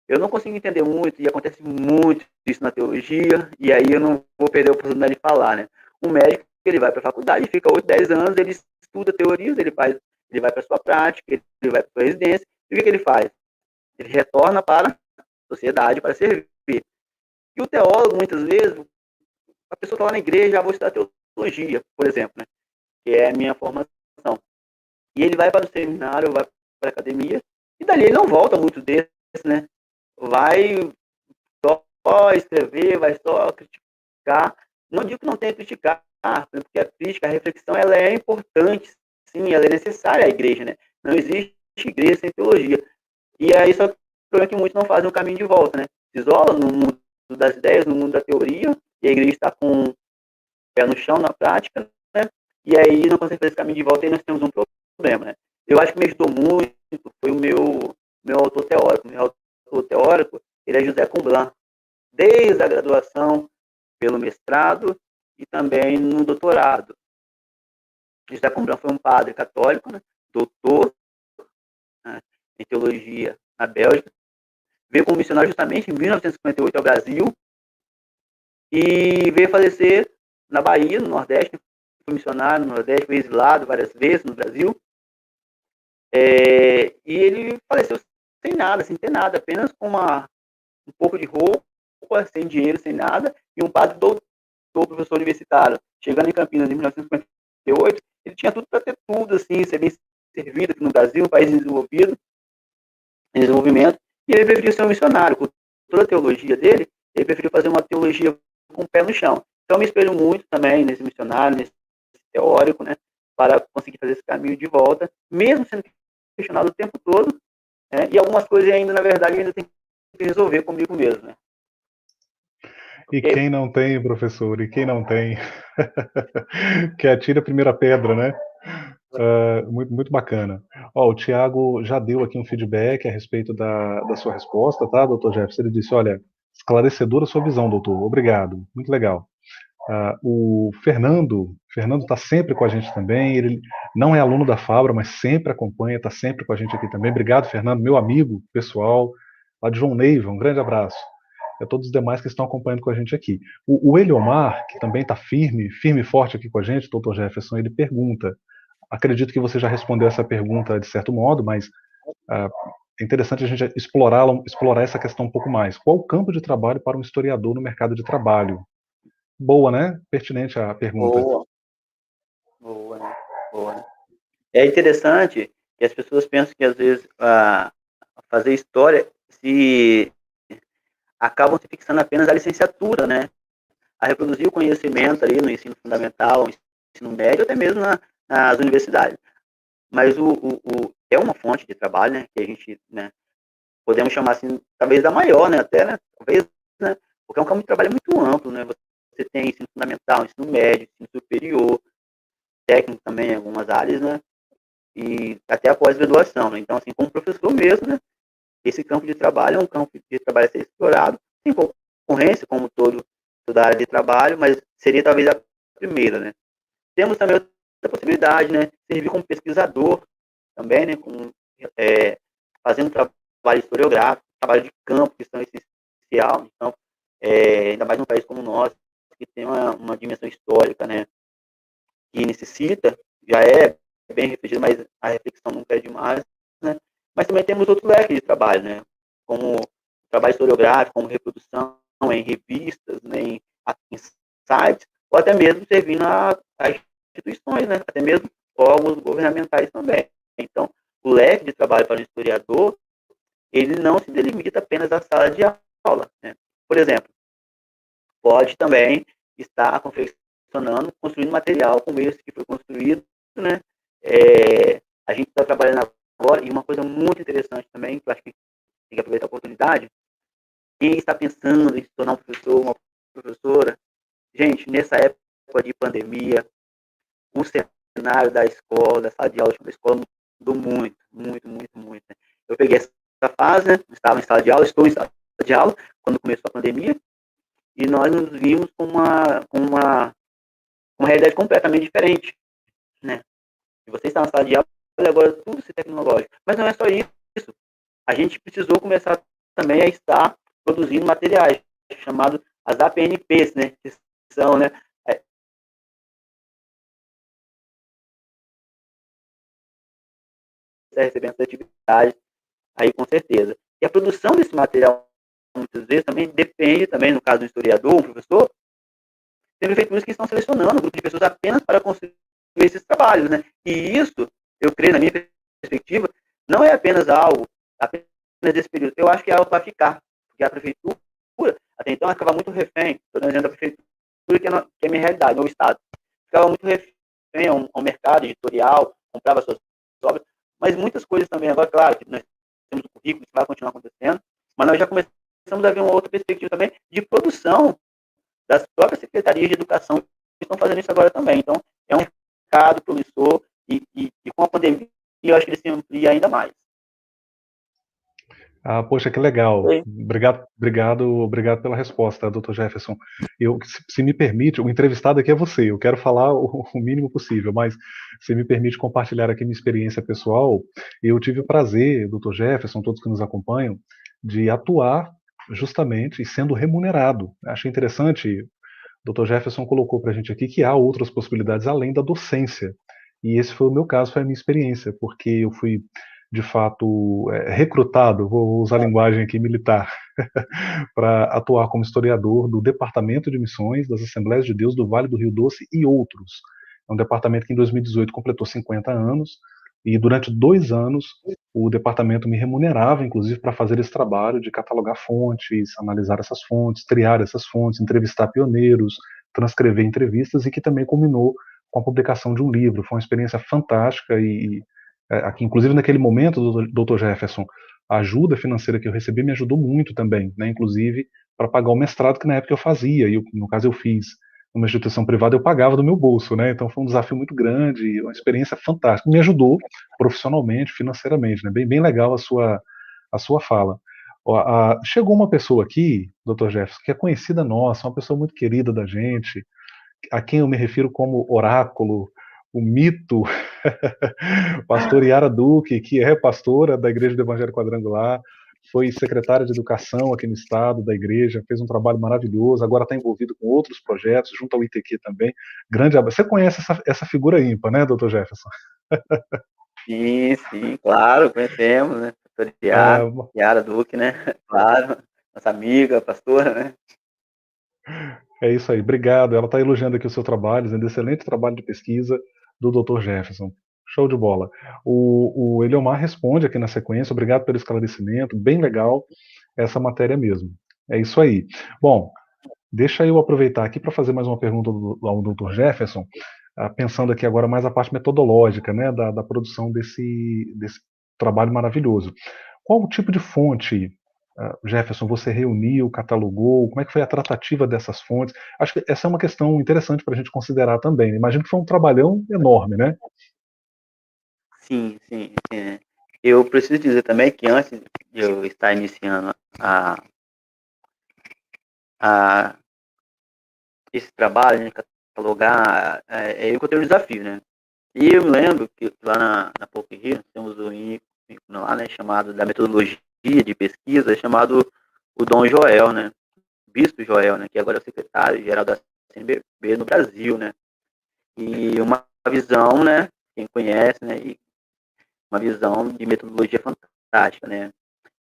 Eu não consigo entender muito, e acontece muito isso na teologia, e aí eu não vou perder a oportunidade de falar, né? Um médico, ele vai para a faculdade, fica 8, 10 anos, ele estuda teorias, ele vai para a sua prática, ele vai para a sua residência, e o que ele faz? Ele retorna para a sociedade para servir. E o teólogo, muitas vezes, a pessoa está lá na igreja, já vou estudar teologia, por exemplo, né? Que é a minha formação. E ele vai para o seminário, vai para a academia, e dali ele não volta muito desse, né? Vai só escrever, vai só criticar. Não digo que não tenha que criticar, porque a crítica, a reflexão, ela é importante, sim, ela é necessária à igreja, né? Não existe igreja sem teologia. E aí só que o problema é que muitos não fazem o caminho de volta, né? Se isolam no mundo das ideias, no mundo da teoria, e a igreja está com o pé no chão na prática, né? E aí não consegue fazer esse caminho de volta e nós temos um problema, né? Eu acho que me ajudou muito, foi o meu autor teórico. Meu autor teórico, ele é José Comblan, desde a graduação, pelo mestrado e também no doutorado. José Comblan foi um padre católico, né, doutor, né, em teologia na Bélgica, veio como missionário justamente em 1958 ao Brasil e veio falecer na Bahia, no Nordeste, foi missionário no Nordeste, foi exilado várias vezes no Brasil, e ele faleceu sem nada, sem ter nada, apenas com um pouco de roupa, sem dinheiro, sem nada, e um padre doutor, professor universitário, chegando em Campinas em 1958, ele tinha tudo para ter tudo, assim, ser bem servido aqui no Brasil, um país desenvolvido, em desenvolvimento, e ele preferiu ser um missionário. Com toda a teologia dele, ele preferiu fazer uma teologia com o pé no chão. Então, eu me espelho muito também nesse missionário, nesse teórico, né, para conseguir fazer esse caminho de volta, mesmo sendo questionado o tempo todo, né, e algumas coisas ainda, na verdade, ainda tem que resolver comigo mesmo, né. E quem não tem, professor, e quem não tem? Que atire a primeira pedra, né? Muito, muito bacana. Ó, o Tiago já deu aqui um feedback a respeito da sua resposta, tá, doutor Jefferson? Ele disse, olha, esclarecedora a sua visão, doutor. Obrigado. Muito legal. O Fernando está sempre com a gente também. Ele não é aluno da Fabra, mas sempre acompanha, está sempre com a gente aqui também. Obrigado, Fernando, meu amigo pessoal, lá de João Neiva. Um grande abraço. E a todos os demais que estão acompanhando com a gente aqui. O Eliomar, que também está firme, firme e forte aqui com a gente, doutor Jefferson, ele pergunta. Acredito que você já respondeu essa pergunta de certo modo, mas é interessante a gente explorar essa questão um pouco mais. Qual o campo de trabalho para um historiador no mercado de trabalho? Boa, né? Pertinente a pergunta. Boa, boa, né? Boa, né? É interessante que as pessoas pensam que, às vezes, fazer história se acabam se fixando apenas a licenciatura, né? A reproduzir o conhecimento ali no ensino fundamental, no ensino médio, até mesmo nas universidades. Mas é uma fonte de trabalho, né? Que a gente, né, podemos chamar assim, talvez da maior, né? Até, né? Talvez, né? Porque é um campo de trabalho muito amplo, né? Você tem ensino fundamental, ensino médio, ensino superior, técnico também em algumas áreas, né? E até a pós-graduação, né? Então, assim, como professor mesmo, né? Esse campo de trabalho é um campo de trabalho a ser explorado, tem concorrência, como toda área de trabalho, mas seria talvez a primeira, né? temos também outra possibilidade, né? Servir como pesquisador também, né? Fazendo trabalho historiográfico, trabalho de campo, que são essencial, então, ainda mais num país como o nosso, que tem uma dimensão histórica, né? Que necessita, já é bem refletido, mas a reflexão nunca é demais, né? Mas também temos outro leque de trabalho, né? Como trabalho historiográfico, como reprodução em revistas, né? em sites, ou até mesmo servindo a instituições, né? Até mesmo órgãos governamentais também. Então, o leque de trabalho para o historiador, ele não se delimita apenas à sala de aula, né? Por exemplo, pode também estar confeccionando, construindo material como esse que foi construído, né? A gente está trabalhando agora, e uma coisa muito interessante também, que eu acho que tem que aproveitar a oportunidade, quem está pensando em se tornar um professor, uma professora, gente, nessa época de pandemia, o cenário da escola, da sala de aula da escola mudou muito, muito, muito, muito. Né? Eu peguei essa fase, né? Estava em sala de aula, estou em sala de aula, quando começou a pandemia, e nós nos vimos com uma realidade completamente diferente, né? E você está na sala de aula e agora tudo se tecnológico. Mas não é só isso. A gente precisou começar também a estar produzindo materiais, chamados as APNPs, né? Que são, né? Recebendo essa atividade aí com certeza. E a produção desse material, muitas vezes, também depende, também, no caso do historiador, um professor, tem prefeituras que estão selecionando um grupo de pessoas apenas para construir esses trabalhos, né? E isso, eu creio, na minha perspectiva, não é apenas algo, apenas desse período. Eu acho que é algo para ficar, porque a prefeitura, até então, ficava muito refém, estou dizendo da prefeitura, que é a minha realidade, meu estado, ficava muito refém ao mercado editorial, comprava suas obras, mas muitas coisas também, agora, claro, que nós temos o currículo, isso vai continuar acontecendo, mas nós já começamos a ver uma outra perspectiva também de produção das próprias secretarias de educação que estão fazendo isso agora também. Então, é um mercado promissor e com a pandemia, eu acho que ele se amplia ainda mais. Ah, poxa, que legal. Oi? Obrigado, obrigado, obrigado pela resposta, Dr. Jefferson. Se me permite, o entrevistado aqui é você. Eu quero falar o mínimo possível, mas se me permite compartilhar aqui minha experiência pessoal, eu tive o prazer, Dr. Jefferson, todos que nos acompanham, de atuar justamente e sendo remunerado. Achei interessante, Dr. Jefferson colocou para a gente aqui que há outras possibilidades além da docência. E esse foi o meu caso, foi a minha experiência, porque eu fui, de fato, recrutado, vou usar a linguagem aqui militar, para atuar como historiador do Departamento de Missões das Assembleias de Deus do Vale do Rio Doce e outros. É um departamento que em 2018 completou 50 anos, e durante 2 anos o departamento me remunerava, inclusive, para fazer esse trabalho de catalogar fontes, analisar essas fontes, triar essas fontes, entrevistar pioneiros, transcrever entrevistas, e que também culminou com a publicação de um livro. Foi uma experiência fantástica aqui, inclusive naquele momento, Dr. Jefferson, a ajuda financeira que eu recebi me ajudou muito também, né? Inclusive para pagar o mestrado que na época eu fazia, e no caso eu fiz numa instituição privada, eu pagava do meu bolso, né? Então foi um desafio muito grande, uma experiência fantástica, me ajudou profissionalmente, financeiramente, né? Bem, bem legal a sua fala. Chegou uma pessoa aqui, Dr. Jefferson, que é conhecida nossa, uma pessoa muito querida da gente, a quem eu me refiro como oráculo, o mito, pastor Yara Duque, que é pastora da Igreja do Evangelho Quadrangular, foi secretária de Educação aqui no estado da igreja, fez um trabalho maravilhoso, agora está envolvido com outros projetos, junto ao ITQ também. Grande abraço. Você conhece essa figura ímpar, né, doutor Jefferson? Sim, claro, conhecemos, né? Pastor Ah, Yara Duque, né? Claro, nossa amiga, pastora, né? é isso aí, obrigado. Ela está elogiando aqui o seu trabalho, dizendo excelente trabalho de pesquisa do Dr. Jefferson. Show de bola. O Eliomar responde aqui na sequência, obrigado pelo esclarecimento, bem legal essa matéria mesmo. É isso aí. Bom, deixa eu aproveitar aqui para fazer mais uma pergunta ao Dr. Jefferson, pensando aqui agora mais a parte metodológica, né, da produção desse trabalho maravilhoso. Qual o tipo de fonte, Jefferson, você reuniu, catalogou? Como é que foi a tratativa dessas fontes? Acho que essa é uma questão interessante para a gente considerar também. Imagino que foi um trabalhão enorme, né? Sim. Eu preciso dizer também que antes de eu estar iniciando a esse trabalho, né, catalogar, eu encontrei um desafio, né? E eu me lembro que lá na PUC Rio, nós temos um ícone lá, né, chamado da metodologia de pesquisa, chamado o Dom Joel, né? Bispo Joel, né, que agora é o secretário-geral da CNBB no Brasil, né? E uma visão, né, quem conhece, né, e uma visão de metodologia fantástica, né?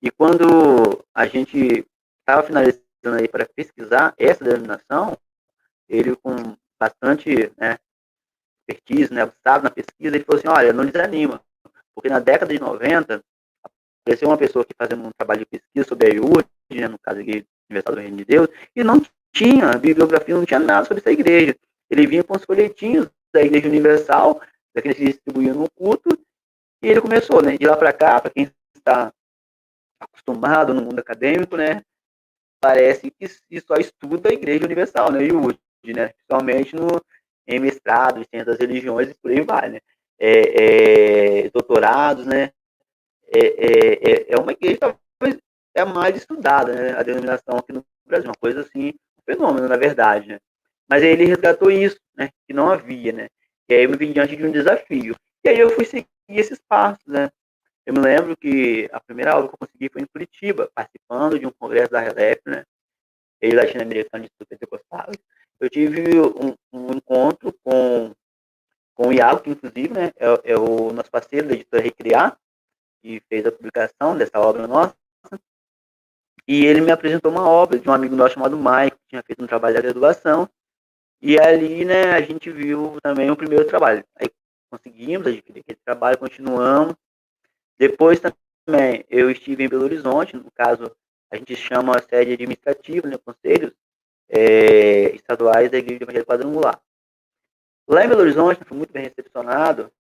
E quando a gente estava finalizando aí para pesquisar essa denominação, ele com bastante, né, expertise, né, sabe na pesquisa, ele falou assim, olha, não desanima, porque na década de 90, apareceu uma pessoa aqui fazendo um trabalho de pesquisa sobre a IURD, né, no caso aqui, Universal do Reino de Deus, e não tinha, a bibliografia não tinha nada sobre essa igreja. Ele vinha com os folhetinhos da Igreja Universal, daqueles que distribuíam no culto, e ele começou, né, de lá para cá, para quem está acostumado no mundo acadêmico, né, parece que só estuda a Igreja Universal, né, IURD, né, principalmente em mestrado, em ciências das religiões e por aí vai, né, doutorados, né, é uma igreja talvez é a mais estudada, né, a denominação aqui no Brasil, uma coisa assim, um fenômeno, na verdade, né, mas aí ele resgatou isso, né, que não havia, né, e aí eu me vi diante de um desafio, e aí eu fui seguir esses passos, né. Eu me lembro que a primeira aula que eu consegui foi em Curitiba, participando de um congresso da RELEP, né, Rede Latino-Americana de Estudos Pentecostais. Eu tive um encontro com o Iago, que inclusive, né, é o nosso parceiro da editora Recriar, que fez a publicação dessa obra nossa, e ele me apresentou uma obra de um amigo nosso chamado Mike, que tinha feito um trabalho de graduação, e ali, né, a gente viu também o primeiro trabalho. Aí conseguimos adquirir aquele trabalho, continuamos. Depois também eu estive em Belo Horizonte, no caso, a gente chama a sede administrativa, né, conselhos estaduais da Igreja Evangélica Quadrangular. Lá em Belo Horizonte, fui muito bem recepcionado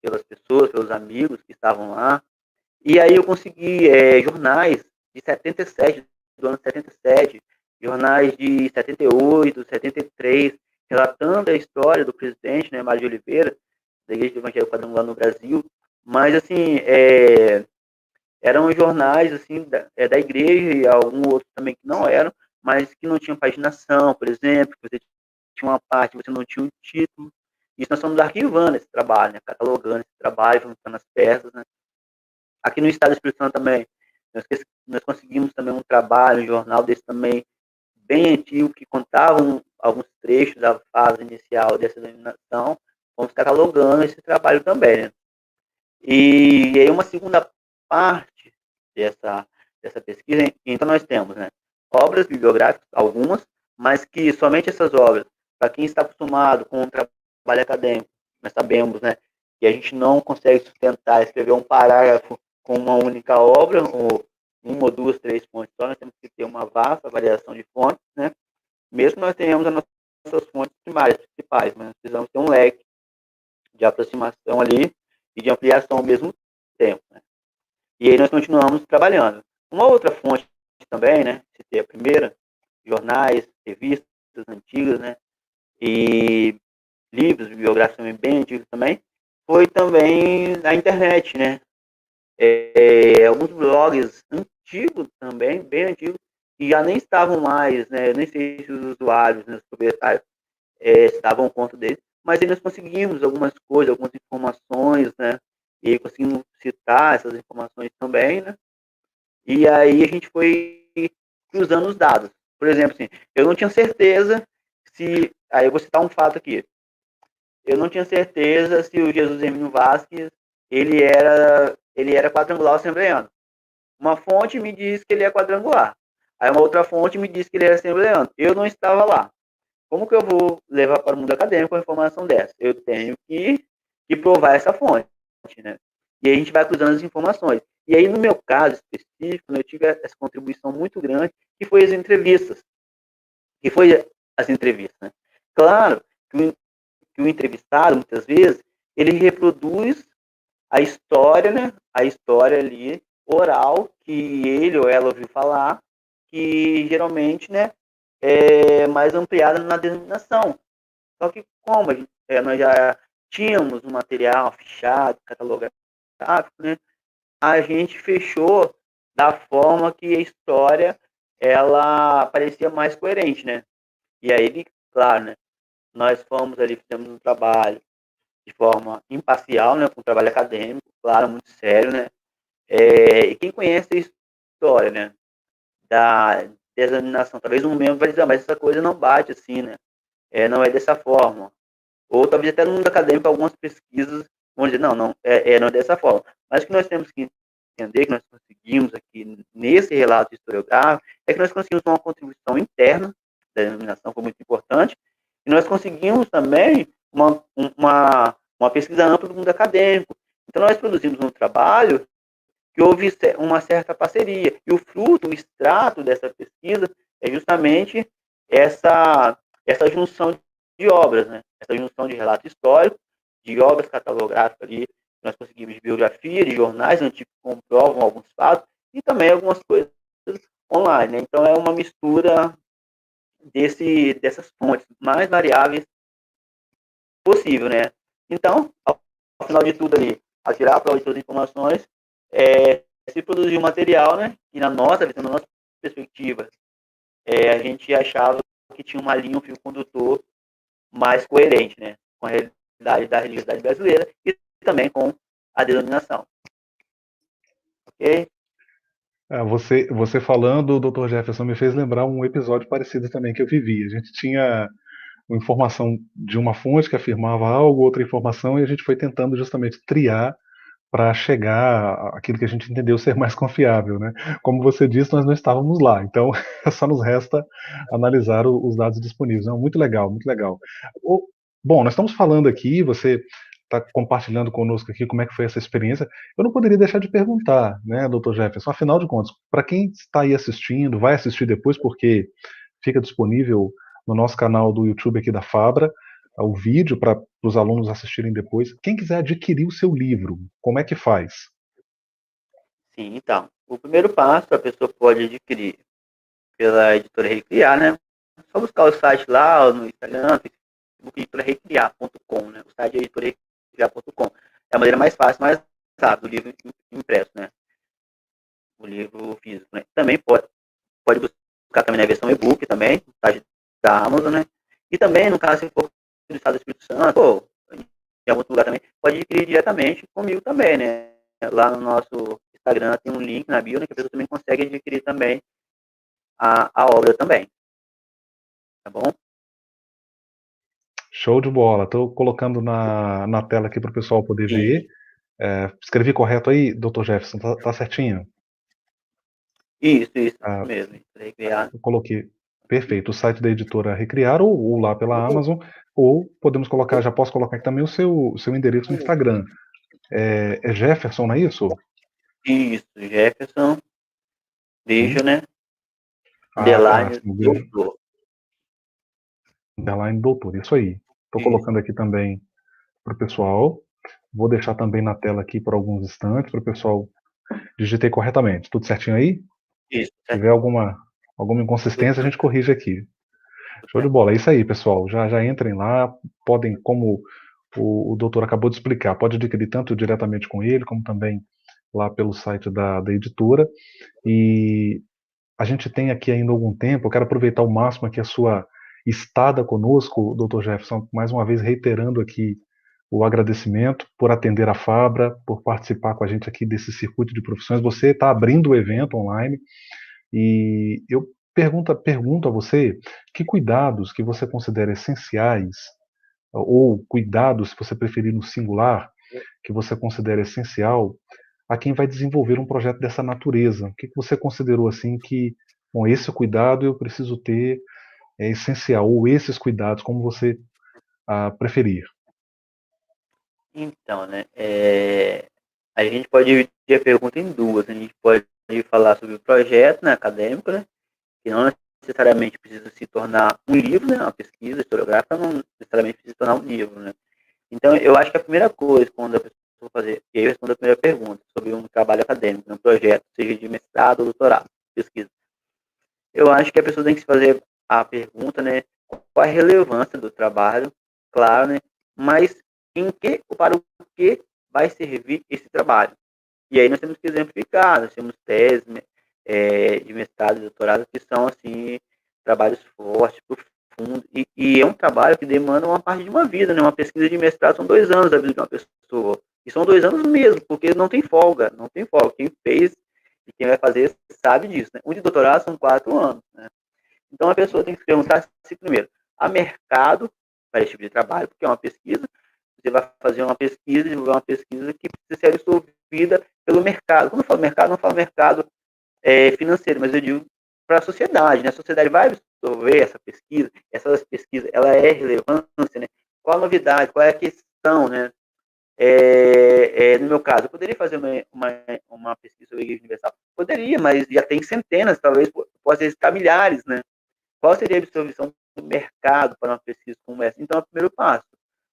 pelas pessoas, pelos amigos que estavam lá. E aí eu consegui jornais de 77, do ano 77, jornais de 78, 73, relatando a história do presidente, né, Mário de Oliveira, da Igreja do Evangelho Quadrangular no Brasil. Mas, assim, eram jornais, assim, da igreja e algum outro também que não eram, mas que não tinham paginação, por exemplo, que você tinha uma parte, você não tinha um título. Isso nós estamos arquivando esse trabalho, né, catalogando esse trabalho, juntando as peças, né. Aqui no estado do Espírito Santo também, nós conseguimos também um trabalho, um jornal desse também, bem antigo, que contava alguns trechos da fase inicial dessa denominação, vamos catalogando esse trabalho também, né. E aí uma segunda parte dessa pesquisa, então nós temos, né, obras bibliográficas, algumas, mas que somente essas obras, para quem está acostumado com o trabalho acadêmico, nós sabemos, né, que a gente não consegue sustentar, escrever um parágrafo com uma única obra, ou uma ou duas, três fontes só, nós temos que ter uma vasta variação de fontes, né, mesmo nós tenhamos as nossas fontes primárias, principais, mas nós precisamos ter um leque de aproximação ali e de ampliação ao mesmo tempo, né. E aí nós continuamos trabalhando. Uma outra fonte também, né, citei a primeira, jornais, revistas antigas, né, e livros biográficos também bem antigos também, foi também a internet, né. Alguns blogs antigos também, bem antigos, que já nem estavam mais, né, eu nem sei se os usuários, né, os proprietários, se davam conta deles, mas aí nós conseguimos algumas coisas, algumas informações, né, e conseguimos citar essas informações também, né, e aí a gente foi cruzando os dados. Por exemplo, assim, eu não tinha certeza se, aí eu vou citar um fato aqui, eu não tinha certeza se o Jesus Hermínio Vasquez, ele era quadrangular ou assembleano. Uma fonte me diz que ele é quadrangular, aí uma outra fonte me diz que ele é assembleano. Eu não estava lá. Como que eu vou levar para o mundo acadêmico uma informação dessa? Eu tenho que provar essa fonte, né? E aí a gente vai cruzando as informações. E aí, no meu caso específico, né, eu tive essa contribuição muito grande, que foi as entrevistas. Que foi as entrevistas, né? Claro que o entrevistado, muitas vezes, ele reproduz a história, né? A história ali, oral, que ele ou ela ouviu falar, que geralmente, né, é mais ampliada na denominação. Só que como nós já tínhamos um material fichado, catalogado, né, a gente fechou da forma que a história ela parecia mais coerente, né? E aí, claro, né, nós fomos ali, fizemos um trabalho de forma imparcial, né, com um trabalho acadêmico, claro, muito sério, né, e quem conhece a história, né, da examinação, talvez um membro vai dizer, mas essa coisa não bate assim, né, não é dessa forma. Ou talvez até no mundo acadêmico, algumas pesquisas vão dizer, não é dessa forma. Mas o que nós temos que entender, que nós conseguimos aqui nesse relato historiográfico, é que nós conseguimos uma contribuição interna da denominação, foi muito importante, e nós conseguimos também uma pesquisa ampla do mundo acadêmico. Então, nós produzimos um trabalho que houve uma certa parceria. E o fruto, o extrato dessa pesquisa é justamente essa junção de obras, né? Essa junção de relato histórico, de obras catalográficas ali, nós conseguimos de biografia, de jornais antigos que comprovam alguns fatos, e também algumas coisas online, né? Então, é uma mistura dessas fontes mais variáveis possível, né? Então, ao final de tudo ali, a tirar a prova de todas as informações, se produzir um material, né? E na nossa visão, na nossa perspectiva, a gente achava que tinha uma linha, um fio condutor mais coerente, né? Com a realidade da religiosidade brasileira e também com a denominação. Ok? Você falando, doutor Jefferson, me fez lembrar um episódio parecido também que eu vivi. A gente tinha uma informação de uma fonte que afirmava algo, outra informação, e a gente foi tentando justamente triar para chegar àquilo que a gente entendeu ser mais confiável, né? Como você disse, nós não estávamos lá, então só nos resta analisar os dados disponíveis. Não, muito legal, muito legal. Bom, nós estamos falando aqui, você está compartilhando conosco aqui como é que foi essa experiência. Eu não poderia deixar de perguntar, né, doutor Jefferson, afinal de contas, para quem está aí assistindo, vai assistir depois, porque fica disponível no nosso canal do YouTube aqui da Fabra, o vídeo para os alunos assistirem depois. Quem quiser adquirir o seu livro, como é que faz? Sim, então. O primeiro passo a pessoa pode adquirir pela editora Recriar, né? É só buscar o site lá no Instagram, Facebook, editorarecriar.com, né? O site é editorarecriar.com. É a maneira mais fácil, mais rápida, o livro impresso, né? O livro físico, né? Também pode buscar também na versão e-book também, no site da Amazon, né? E também, no caso, se for do estado do Espírito Santo, ou em algum lugar também, pode adquirir diretamente comigo também, né? Lá no nosso Instagram tem um link na bio, né? Que a pessoa também consegue adquirir também a obra também. Tá bom? Show de bola. Estou colocando na tela aqui para o pessoal poder ver. Sim. Escrevi correto aí, doutor Jefferson? Tá certinho? Isso Ah, mesmo. Recriar. eu coloquei. Perfeito. O site da editora Recriar ou lá pela Amazon, ou podemos colocar, já posso colocar aqui também o seu endereço no Instagram. É Jefferson, não é isso? Isso, Jefferson, Sim. beijo, né? Ah, Underline, sim, vejo. doutor. Underline doutor, isso aí. Estou Isso, colocando aqui também para o pessoal. Vou deixar também na tela aqui por alguns instantes para o pessoal. Digitei corretamente. Tudo certinho aí? Se isso, tiver certinho. alguma Tudo, inconsistência, a tudo, gente corrige aqui. tudo Show de certo. bola. É isso aí, pessoal. Já entrem lá. Podem, como o doutor acabou de explicar, pode adquirir tanto diretamente com ele, como também lá pelo site da editora. E a gente tem aqui ainda algum tempo. Eu quero aproveitar ao máximo aqui a sua estada conosco, doutor Jefferson, mais uma vez reiterando aqui o agradecimento por atender a Fabra, por participar com a gente aqui desse circuito de profissões. Você está abrindo o evento online e eu pergunto a você que cuidados que você considera essenciais, ou cuidados, se você preferir no singular, que você considera essencial a quem vai desenvolver um projeto dessa natureza. O que você considerou assim que, bom, esse cuidado eu preciso ter, é essencial, ou esses cuidados, como você preferir? Então, né? A gente pode dividir a pergunta em duas. A gente pode falar sobre o projeto, né, acadêmico, né? Que não necessariamente precisa se tornar um livro, né? Uma pesquisa historiográfica não necessariamente precisa se tornar um livro, né? Então, eu acho que a primeira coisa, quando a pessoa for fazer, eu respondo a primeira pergunta sobre um trabalho acadêmico, um projeto, seja de mestrado ou doutorado, pesquisa. Eu acho que a pessoa tem que se fazer a pergunta, né? Qual a relevância do trabalho, claro, né? Mas para o que vai servir esse trabalho? E aí nós temos que exemplificar, nós temos teses de mestrado e doutorado que são, assim, trabalhos fortes, fundo, e é um trabalho que demanda uma parte de uma vida, né? Uma pesquisa de mestrado são 2 anos da vida de uma pessoa, e são 2 anos mesmo, porque não tem folga, não tem folga. Quem fez e quem vai fazer sabe disso, né? Um de doutorado são 4 anos, né? Então a pessoa tem que se perguntar se, primeiro, há mercado para esse tipo de trabalho, porque é uma pesquisa, você vai fazer uma pesquisa, divulgar uma pesquisa que precisa ser absorvida pelo mercado. Quando eu falo mercado, não falo mercado financeiro, mas eu digo para a sociedade, né? A sociedade vai absorver essa pesquisa, ela é relevância, né? Qual a novidade, qual é a questão, né? No meu caso, eu poderia fazer uma pesquisa sobre a Igreja Universal? Poderia, mas já tem centenas, talvez possa estar milhares, né? Qual seria a absorção do mercado para uma pesquisa como essa? Então, é o primeiro passo.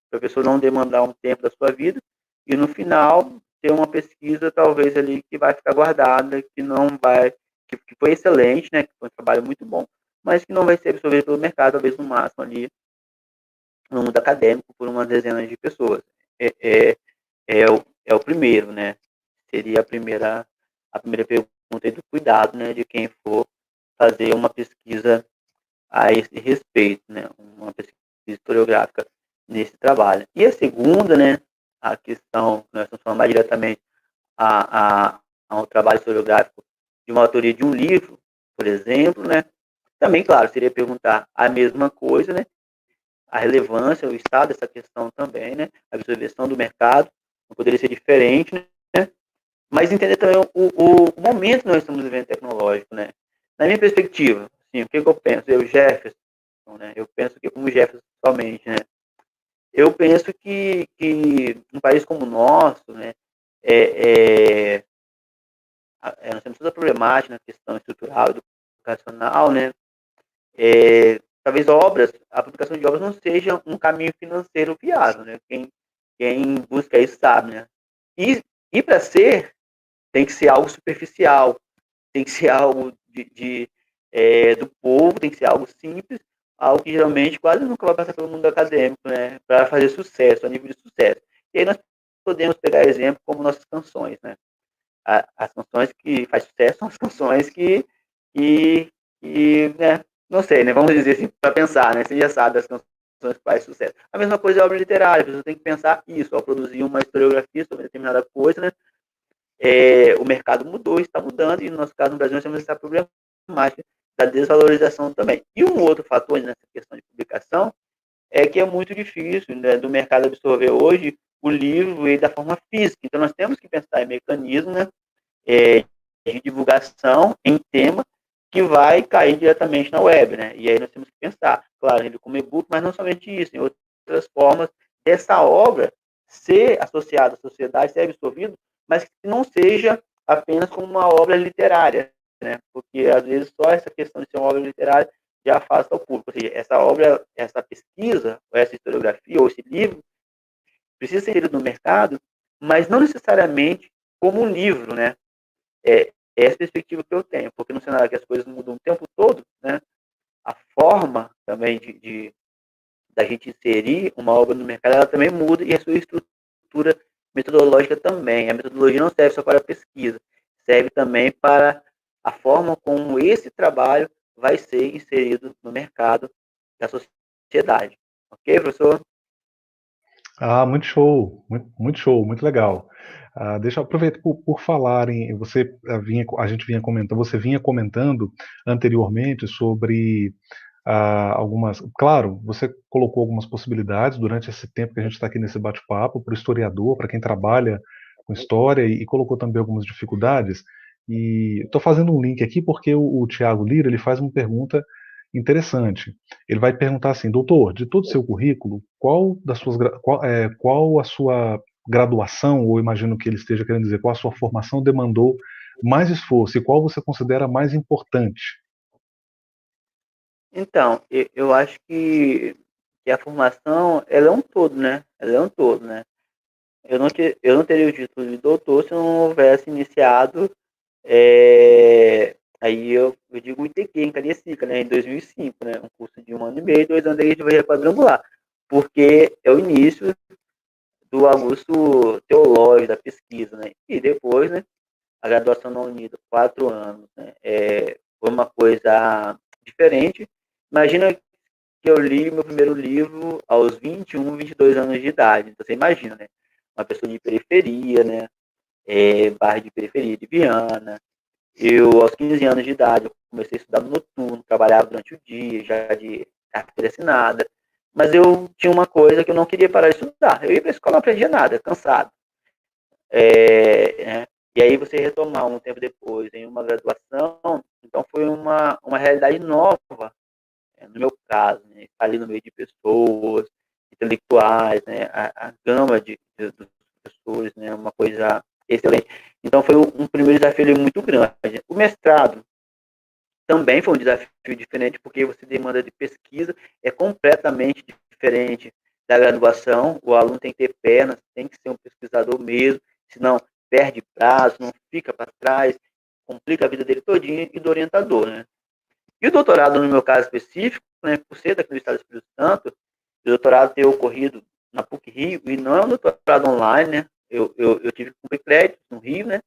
O professor não demandar um tempo da sua vida e, no final, ter uma pesquisa, talvez, ali, que vai ficar guardada, que não vai... que foi excelente, né? Que foi um trabalho muito bom, mas que não vai ser absorvido pelo mercado, talvez, no máximo, ali, no mundo acadêmico, por umas dezenas de pessoas. É, é, é o primeiro, né? Seria a primeira pergunta aí do cuidado, né? De quem for fazer uma pesquisa a esse respeito, né? Uma pesquisa historiográfica nesse trabalho. E a segunda, né? A questão, nós estamos falando mais diretamente a um trabalho historiográfico de uma autoria de um livro, por exemplo, né? Também, claro, seria perguntar a mesma coisa, né? A relevância, o estado dessa questão também, né? A absorção do mercado, não poderia ser diferente, né? Mas entender também o momento que nós estamos vivendo tecnológico, né? Na minha perspectiva, assim, o que eu penso? Eu, Jefferson, né? Eu penso que como Jefferson somente, né? Eu penso que um país como o nosso, né? É, é, nós temos toda a problemática na questão estrutural, educacional, né? Talvez a publicação de obras não seja um caminho financeiro viável, né? Quem busca isso sabe, né? E para ser, tem que ser algo superficial, tem que ser algo do povo, tem que ser algo simples, algo que geralmente quase nunca vai passar pelo mundo acadêmico, né? Para fazer sucesso, a nível de sucesso. E aí nós podemos pegar exemplo como nossas canções, né? As canções que faz sucesso são as canções né? Não sei, né? Vamos dizer assim, para pensar, né? Você já sabe as canções que faz sucesso. A mesma coisa é a obra literária, a pessoa tem que pensar isso, ao produzir uma historiografia sobre determinada coisa, né? O mercado mudou, está mudando, e no nosso caso, no Brasil, nós temos essa problemática da desvalorização também. E um outro fator nessa questão de publicação é que é muito difícil, né, do mercado absorver hoje o livro e da forma física. Então, nós temos que pensar em mecanismos, né, de divulgação em tema que vai cair diretamente na web, né? E aí nós temos que pensar, claro, ele como e-book, mas não somente isso, em outras formas dessa obra ser associada à sociedade, ser absorvido, mas que não seja apenas como uma obra literária, né? Porque às vezes só essa questão de ser uma obra literária já afasta o público. Ou seja, essa obra, essa pesquisa, ou essa historiografia, ou esse livro, precisa ser lido no mercado, mas não necessariamente como um livro, né? É essa perspectiva que eu tenho, porque no cenário que as coisas mudam o tempo todo, né? A forma também da gente inserir uma obra no mercado, ela também muda, e a sua estrutura metodológica também. A metodologia não serve só para a pesquisa, serve também para a forma como esse trabalho vai ser inserido no mercado da sociedade. Ok, professor? Ah, muito show, muito show, muito legal. Deixa eu aproveitar por falar em a gente vinha comentando, você vinha comentando anteriormente sobre algumas. Claro, você colocou algumas possibilidades durante esse tempo que a gente está aqui nesse bate-papo para o historiador, para quem trabalha com história e colocou também algumas dificuldades. E estou fazendo um link aqui porque o Tiago Lira ele faz uma pergunta interessante. Ele vai perguntar assim, doutor, de todo o seu currículo, qual a sua graduação, ou imagino que ele esteja querendo dizer, qual a sua formação demandou mais esforço e qual você considera mais importante? Então, eu acho que a formação, ela é um todo, né? Ela é um todo, né? Eu não teria o título de doutor se eu não houvesse iniciado, aí eu digo o ITQ em Cariacica, né, em 2005, né, um curso de 1 ano e meio, 2 anos de engenharia quadrangular, porque é o início do aguço teológico da pesquisa, né, e depois, né, a graduação na Unida, 4 anos, né, foi uma coisa diferente. Imagina que eu li meu primeiro livro aos 21, 22 anos de idade. Então, você imagina, né? Uma pessoa de periferia, né? Bairro de periferia de Viana. Eu, aos 15 anos de idade, eu comecei a estudar no noturno, trabalhava durante o dia, já de carteira assinada. Mas eu tinha uma coisa que eu não queria parar de estudar. Eu ia para a escola, não aprendia nada, cansado. Né? E aí você retomar um tempo depois em uma graduação, então foi uma realidade nova, no meu caso, né? Ali no meio de pessoas, intelectuais, né? A gama dos professores, né? Uma coisa excelente. Então foi um primeiro desafio muito grande. O mestrado também foi um desafio diferente, porque você demanda de pesquisa é completamente diferente da graduação. O aluno tem que ter pernas, tem que ser um pesquisador mesmo, senão perde prazo, não fica para trás, complica a vida dele todinha e do orientador, né? E o doutorado, no meu caso específico, né, por ser daqui do Estado do Espírito Santo, o doutorado ter ocorrido na PUC-Rio, e não é um doutorado online, né? Eu tive que cumprir créditos no Rio, né?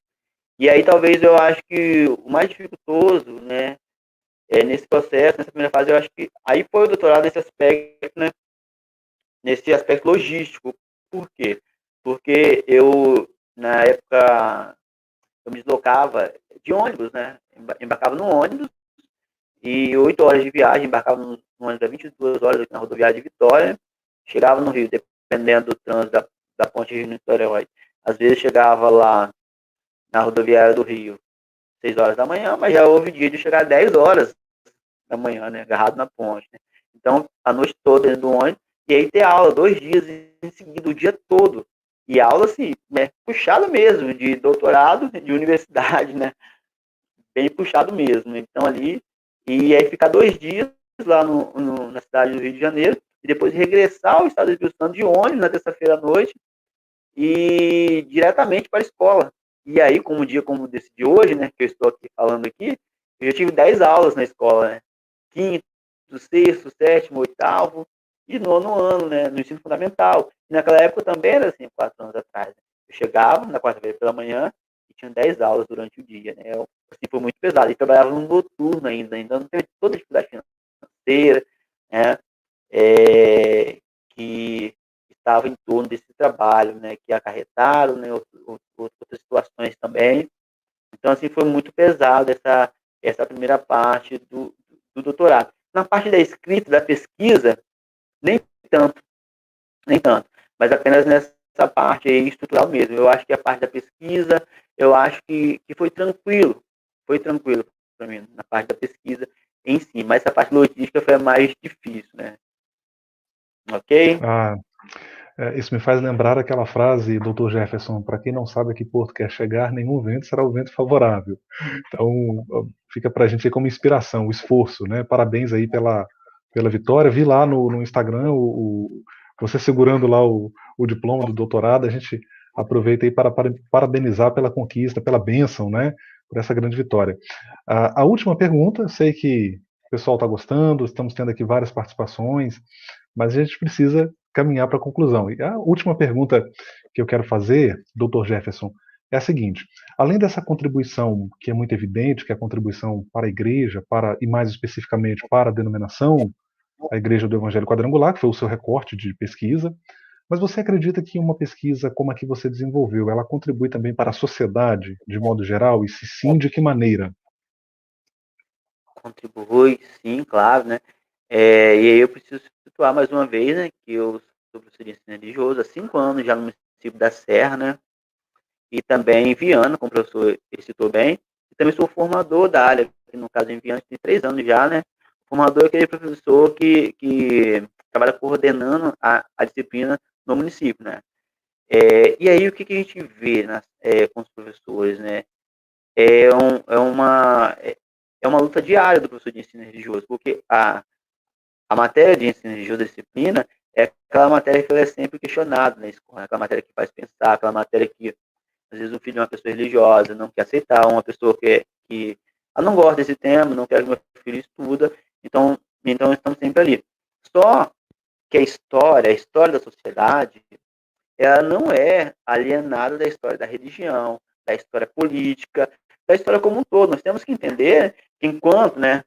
E aí talvez eu acho que o mais dificultoso, né, nesse processo, nessa primeira fase, eu acho que aí foi o doutorado nesse aspecto, né, nesse aspecto logístico. Por quê? Porque eu, na época, eu me deslocava de ônibus, né? Embarcava no ônibus e 8 horas de viagem, embarcava no ônibus a 22 horas aqui na rodoviária de Vitória, chegava no Rio, dependendo do trânsito da ponte Rio-Niterói. Às vezes chegava lá na rodoviária do Rio 6 horas da manhã, mas já houve dia de chegar 10 horas da manhã, né, agarrado na ponte. Né? Então, a noite toda dentro do ônibus, e aí ter aula 2 dias em seguida, o dia todo. E aula, assim, né, puxado mesmo, de doutorado, de universidade, né, bem puxado mesmo. Então, ali, e aí ficar 2 dias lá na cidade do Rio de Janeiro, e depois regressar ao estado do Espírito Santo de ônibus na terça-feira à noite, e diretamente para a escola. E aí, como um dia como desse de hoje, né, que eu estou aqui falando aqui, eu já tive 10 aulas na escola, né? Quinto, sexto, sétimo, oitavo e nono ano, né, no ensino fundamental. E naquela época também era assim, 4 anos atrás. Né? Eu chegava na quarta-feira pela manhã e tinha 10 aulas durante o dia, né? Assim, foi muito pesado. E trabalhava no noturno ainda não teve toda a dificuldade financeira, né? Que estava em torno desse trabalho, né? Que acarretaram, né? Outras situações também. Então, assim, foi muito pesado essa primeira parte do doutorado. Na parte da escrita, da pesquisa, nem tanto, nem tanto, mas apenas nessa parte aí estrutural mesmo. Eu acho que a parte da pesquisa, eu acho que foi tranquilo para mim, na parte da pesquisa em si, mas a parte logística foi a mais difícil, né? Ok? Ah, isso me faz lembrar aquela frase, Dr. Jefferson, para quem não sabe a que porto quer chegar, nenhum vento será o vento favorável. Então, fica para a gente aí como inspiração, o esforço, né? Parabéns aí pela vitória. Vi lá no Instagram você segurando lá o diploma do doutorado. A gente aproveita aí para parabenizar pela conquista, pela bênção, né? Por essa grande vitória. A última pergunta, sei que o pessoal está gostando, estamos tendo aqui várias participações, mas a gente precisa caminhar para a conclusão. E a última pergunta que eu quero fazer, Dr. Jefferson, é a seguinte: além dessa contribuição que é muito evidente, que é a contribuição para a igreja, e mais especificamente para a denominação, a Igreja do Evangelho Quadrangular, que foi o seu recorte de pesquisa, mas você acredita que uma pesquisa como a que você desenvolveu, ela contribui também para a sociedade, de modo geral, e se sim, de que maneira? Contribui, sim, claro, né? E aí eu preciso situar mais uma vez, né, que eu sou professor de ensino religioso há 5 anos já no município da Serra, né? E também em Viana, como o professor ele citou bem. E também sou formador da área, que no caso em Viana tem 3 anos já, né? Formador é aquele professor que trabalha coordenando a disciplina no município, né? E aí o que a gente vê com os professores, né? É, um, é, uma, é é uma luta diária do professor de ensino religioso, porque a matéria de ensino religioso, a disciplina, é aquela matéria que ela é sempre questionada na escola, aquela matéria que faz pensar, aquela matéria que às vezes o filho de uma pessoa religiosa não quer aceitar, uma pessoa que não gosta desse tema, não quer que meu filho estuda, então estamos sempre ali. Só que a história da sociedade, ela não é alienada da história da religião, da história política, da história como um todo. Nós temos que entender que enquanto, né,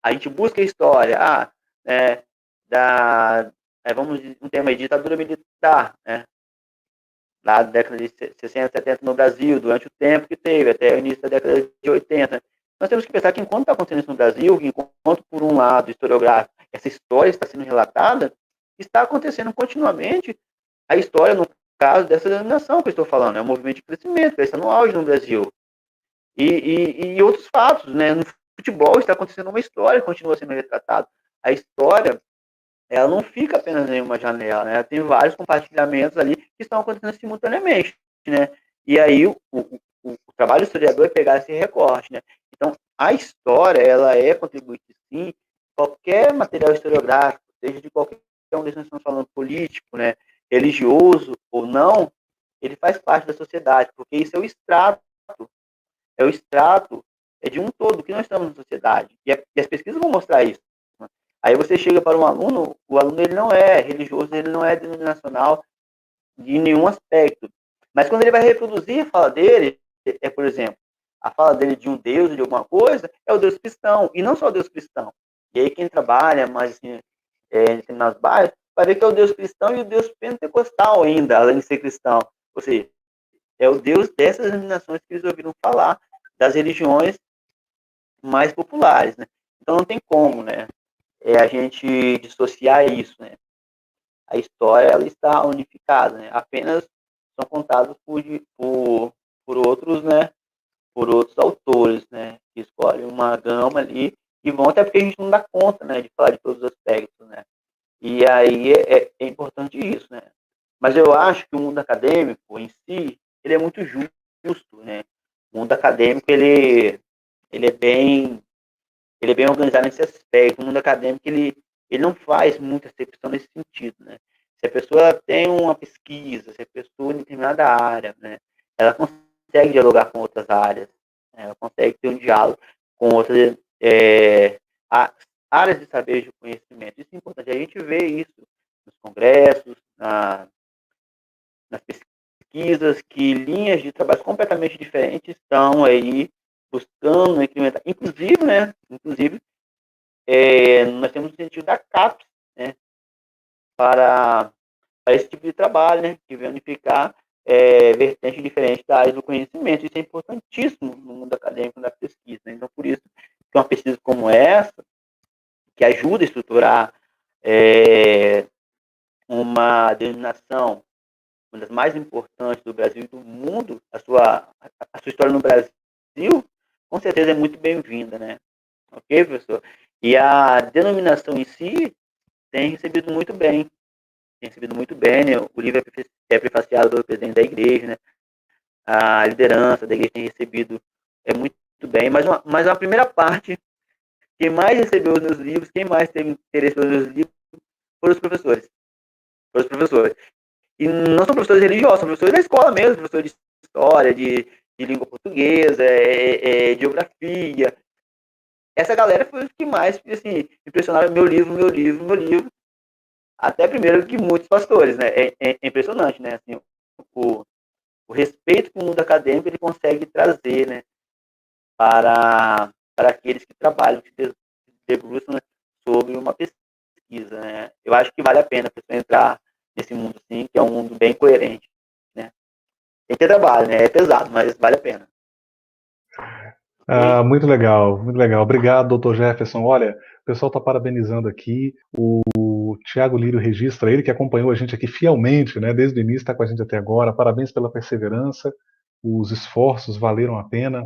A gente busca a história, né, vamos um tema aí, ditadura militar, né, lá da década de 60, 70 no Brasil, durante o tempo que teve, até o início da década de 80. Nós temos que pensar que enquanto está acontecendo isso no Brasil, enquanto, por um lado, historiográfico, essa história está sendo relatada, está acontecendo continuamente a história, no caso dessa denominação que eu estou falando, é um movimento de crescimento, que está no auge no Brasil. E outros fatos, né? No futebol está acontecendo uma história, continua sendo retratado. A história, ela não fica apenas em uma janela, né? Tem vários compartilhamentos ali que estão acontecendo simultaneamente, né? E aí o trabalho do historiador é pegar esse recorte, né? Então, a história, ela é contribuinte, sim, qualquer material historiográfico, seja de qualquer um desses, nós estamos falando político, né? Religioso ou não, ele faz parte da sociedade, porque isso é o extrato de um todo que nós estamos na sociedade. E as pesquisas vão mostrar isso. Né? Aí você chega para um aluno, o aluno ele não é religioso, ele não é denominacional de nenhum aspecto. Mas quando ele vai reproduzir a fala dele, por exemplo, a fala dele de um Deus, de alguma coisa, é o Deus cristão, e não só o Deus cristão. E aí quem trabalha mais assim, em determinados bairros, vai ver que é o Deus cristão e o Deus pentecostal ainda, além de ser cristão. Ou seja, é o Deus dessas denominações que eles ouviram falar, das religiões mais populares, né? Então não tem como, né? A gente dissociar isso, né? A história ela está unificada, né? Apenas são contados por outros, né? Por outros autores, né? Que escolhem uma gama ali e vão até porque a gente não dá conta, né? De falar de todos os aspectos, né? E aí é importante isso, né? Mas eu acho que o mundo acadêmico em si ele é muito justo, né? O mundo acadêmico ele é bem organizado nesse aspecto. O mundo acadêmico ele não faz muita acepção nesse sentido, né? Se a pessoa tem uma pesquisa, se a pessoa em determinada área, né, ela consegue dialogar com outras áreas, né, ela consegue ter um diálogo com outras áreas de saber de conhecimento. Isso é importante. A gente vê isso nos congressos, nas pesquisas, que linhas de trabalho completamente diferentes estão aí buscando incrementar. Inclusive, né? Inclusive, nós temos o sentido da CAPES, né? Para esse tipo de trabalho, né? Que vem unificar vertentes diferentes da área do conhecimento. Isso é importantíssimo no mundo acadêmico da pesquisa. Né? Então, por isso que uma pesquisa como essa, que ajuda a estruturar uma denominação, uma das mais importantes do Brasil e do mundo, a sua história no Brasil, com certeza é muito bem-vinda, né? Ok, professor? E a denominação em si tem recebido muito bem. Tem recebido muito bem, né? O livro é prefaciado pelo presidente da igreja, né? A liderança da igreja tem recebido muito bem. Mas uma primeira parte, quem mais recebeu os meus livros, quem mais teve interesse pelos meus livros, foram os professores. Foram os professores. E não são professores religiosos, são professores da escola mesmo, professores de história, de língua portuguesa, de geografia. Essa galera foi os que mais, assim, impressionaram meu livro. Até primeiro que muitos pastores, né? É impressionante, né? Assim, o respeito que o mundo acadêmico ele consegue trazer, né? Para aqueles que trabalham, que se debruçam, né, sobre uma pesquisa, né? Eu acho que vale a pena a pessoa entrar nesse mundo, sim, que é um mundo bem coerente, né? Tem que ter trabalho, né? É pesado, mas vale a pena. Okay? Muito legal, muito legal. Obrigado, doutor Jefferson. Olha, o pessoal está parabenizando aqui. O Tiago Lírio registra, ele que acompanhou a gente aqui fielmente, né, desde o início, está com a gente até agora. Parabéns pela perseverança, os esforços valeram a pena.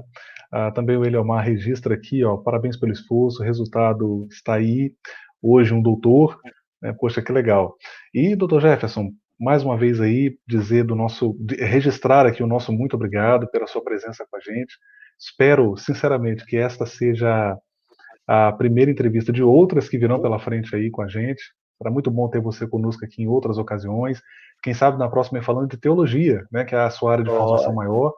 Também o Eliomar registra aqui, ó, parabéns pelo esforço, o resultado está aí. Hoje um doutor, né, poxa, que legal. E, doutor Jefferson, mais uma vez aí, registrar aqui o nosso muito obrigado pela sua presença com a gente. Espero, sinceramente, que esta seja a primeira entrevista de outras que virão pela frente aí com a gente. Será muito bom ter você conosco aqui em outras ocasiões. Quem sabe na próxima falando de teologia, né, que é a sua área de formação maior,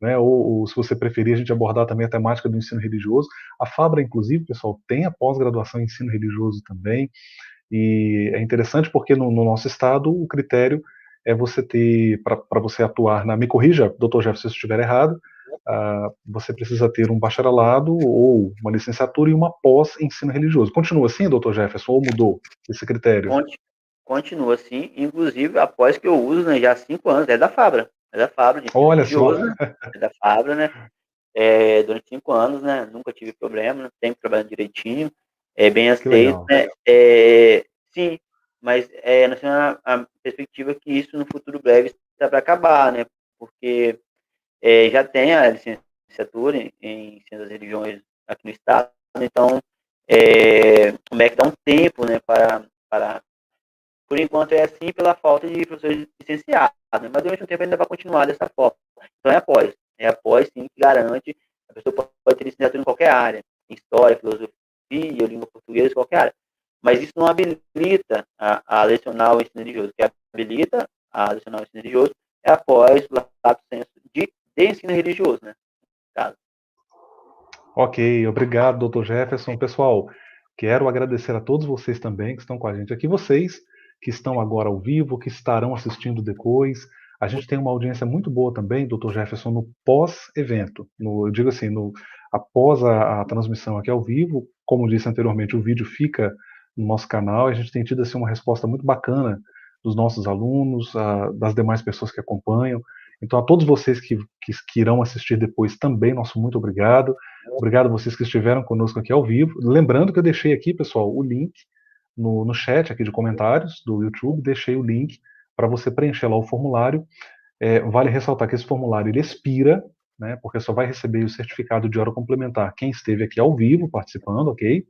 né, ou se você preferir a gente abordar também a temática do ensino religioso. A Fabra, inclusive, pessoal, tem a pós-graduação em ensino religioso também. E é interessante porque no nosso estado o critério é você ter, para você atuar me corrija, doutor Jefferson, se eu estiver errado, você precisa ter um bacharelado ou uma licenciatura e uma pós em ensino religioso. Continua assim, doutor Jefferson, ou mudou esse critério? Continua assim, inclusive após que eu uso, né, já há 5 anos, é da Fabra, de ensino Olha só. religioso, né, é da Fabra, né, durante 5 anos, né, nunca tive problema, né, sempre trabalhando direitinho, bem Que aceito, legal. né, sim, mas nós temos a perspectiva que isso no futuro breve está para acabar, né, porque já tem a licenciatura em Ciências das Religiões aqui no estado, então o MEC dá um tempo, né, para por enquanto é assim pela falta de professores licenciados, né? Mas durante um tempo ainda vai continuar dessa forma. Então é após sim que garante, a pessoa pode ter licenciatura em qualquer área, em história, filosofia, língua portuguesa, qualquer área. Mas isso não habilita a lecionar o ensino religioso. O que habilita a lecionar o ensino religioso é após o lato senso de ensino religioso, né? Caso. Ok, obrigado, doutor Jefferson. Pessoal, quero agradecer a todos vocês também que estão com a gente aqui, vocês que estão agora ao vivo, que estarão assistindo depois. A gente tem uma audiência muito boa também, doutor Jefferson, no pós-evento. Eu digo assim, após a transmissão aqui ao vivo, como disse anteriormente, o vídeo fica no nosso canal. A gente tem tido assim, uma resposta muito bacana dos nossos alunos, das demais pessoas que acompanham. Então, a todos vocês que irão assistir depois também, nosso muito obrigado. Obrigado a vocês que estiveram conosco aqui ao vivo. Lembrando que eu deixei aqui, pessoal, o link no chat aqui de comentários do YouTube, deixei o link para você preencher lá o formulário. Vale ressaltar que esse formulário ele expira, né, porque só vai receber o certificado de hora complementar quem esteve aqui ao vivo participando, ok?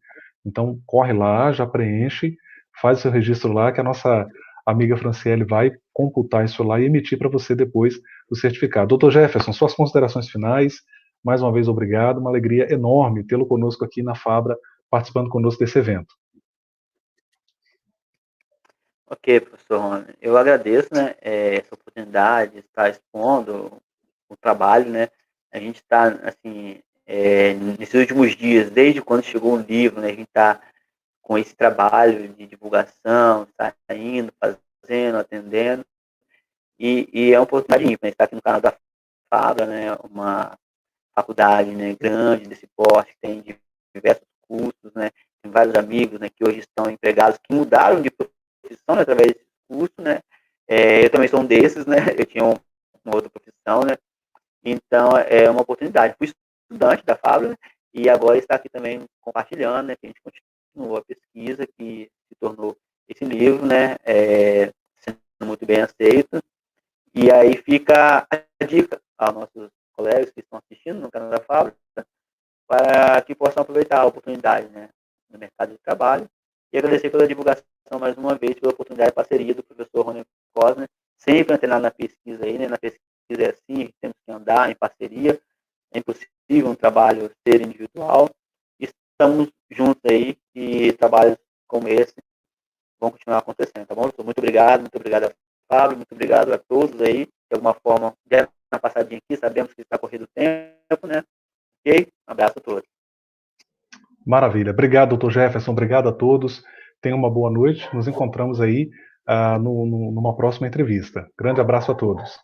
Então corre lá, já preenche, faz o seu registro lá, que a nossa amiga Franciele vai computar isso lá e emitir para você depois o certificado. Doutor Jefferson, suas considerações finais. Mais uma vez, obrigado. Uma alegria enorme tê-lo conosco aqui na Fabra, participando conosco desse evento. Ok, professor Rony. Eu agradeço, né, essa oportunidade de estar expondo o trabalho, né? A gente está, assim, nesses últimos dias, desde quando chegou o livro, né, a gente está com esse trabalho de divulgação, saindo, fazendo, atendendo, e é uma oportunidade ímpar, né, estar aqui no canal da Fabra, né, uma faculdade, né, grande, desse porte, tem diversos cursos, né, tem vários amigos, né, que hoje estão empregados, que mudaram de profissão, né, através desse curso, né, eu também sou um desses, né, eu tinha uma outra profissão, né, então é uma oportunidade. Fui estudante da Fábrica, né, e agora está aqui também compartilhando, né, que a gente continuou a pesquisa, que se tornou esse livro, né, sendo muito bem aceito, e aí fica a dica aos nossos colegas que estão assistindo no canal da Fábrica, para que possam aproveitar a oportunidade, né, no mercado de trabalho. E agradecer pela divulgação mais uma vez, pela oportunidade de parceria do professor Rony Cosner, sempre antenado na pesquisa aí, né, na pesquisa é assim, temos que andar em parceria, é impossível um trabalho ser individual. Estamos juntos aí e trabalhos como esse vão continuar acontecendo, tá bom? Muito obrigado a Fábio, muito obrigado a todos aí, de alguma forma, deram uma passadinha aqui, sabemos que está corrido o tempo, né? Ok? Um abraço a todos. Maravilha. Obrigado, doutor Jefferson. Obrigado a todos. Tenham uma boa noite. Nos encontramos aí numa próxima entrevista. Grande abraço a todos.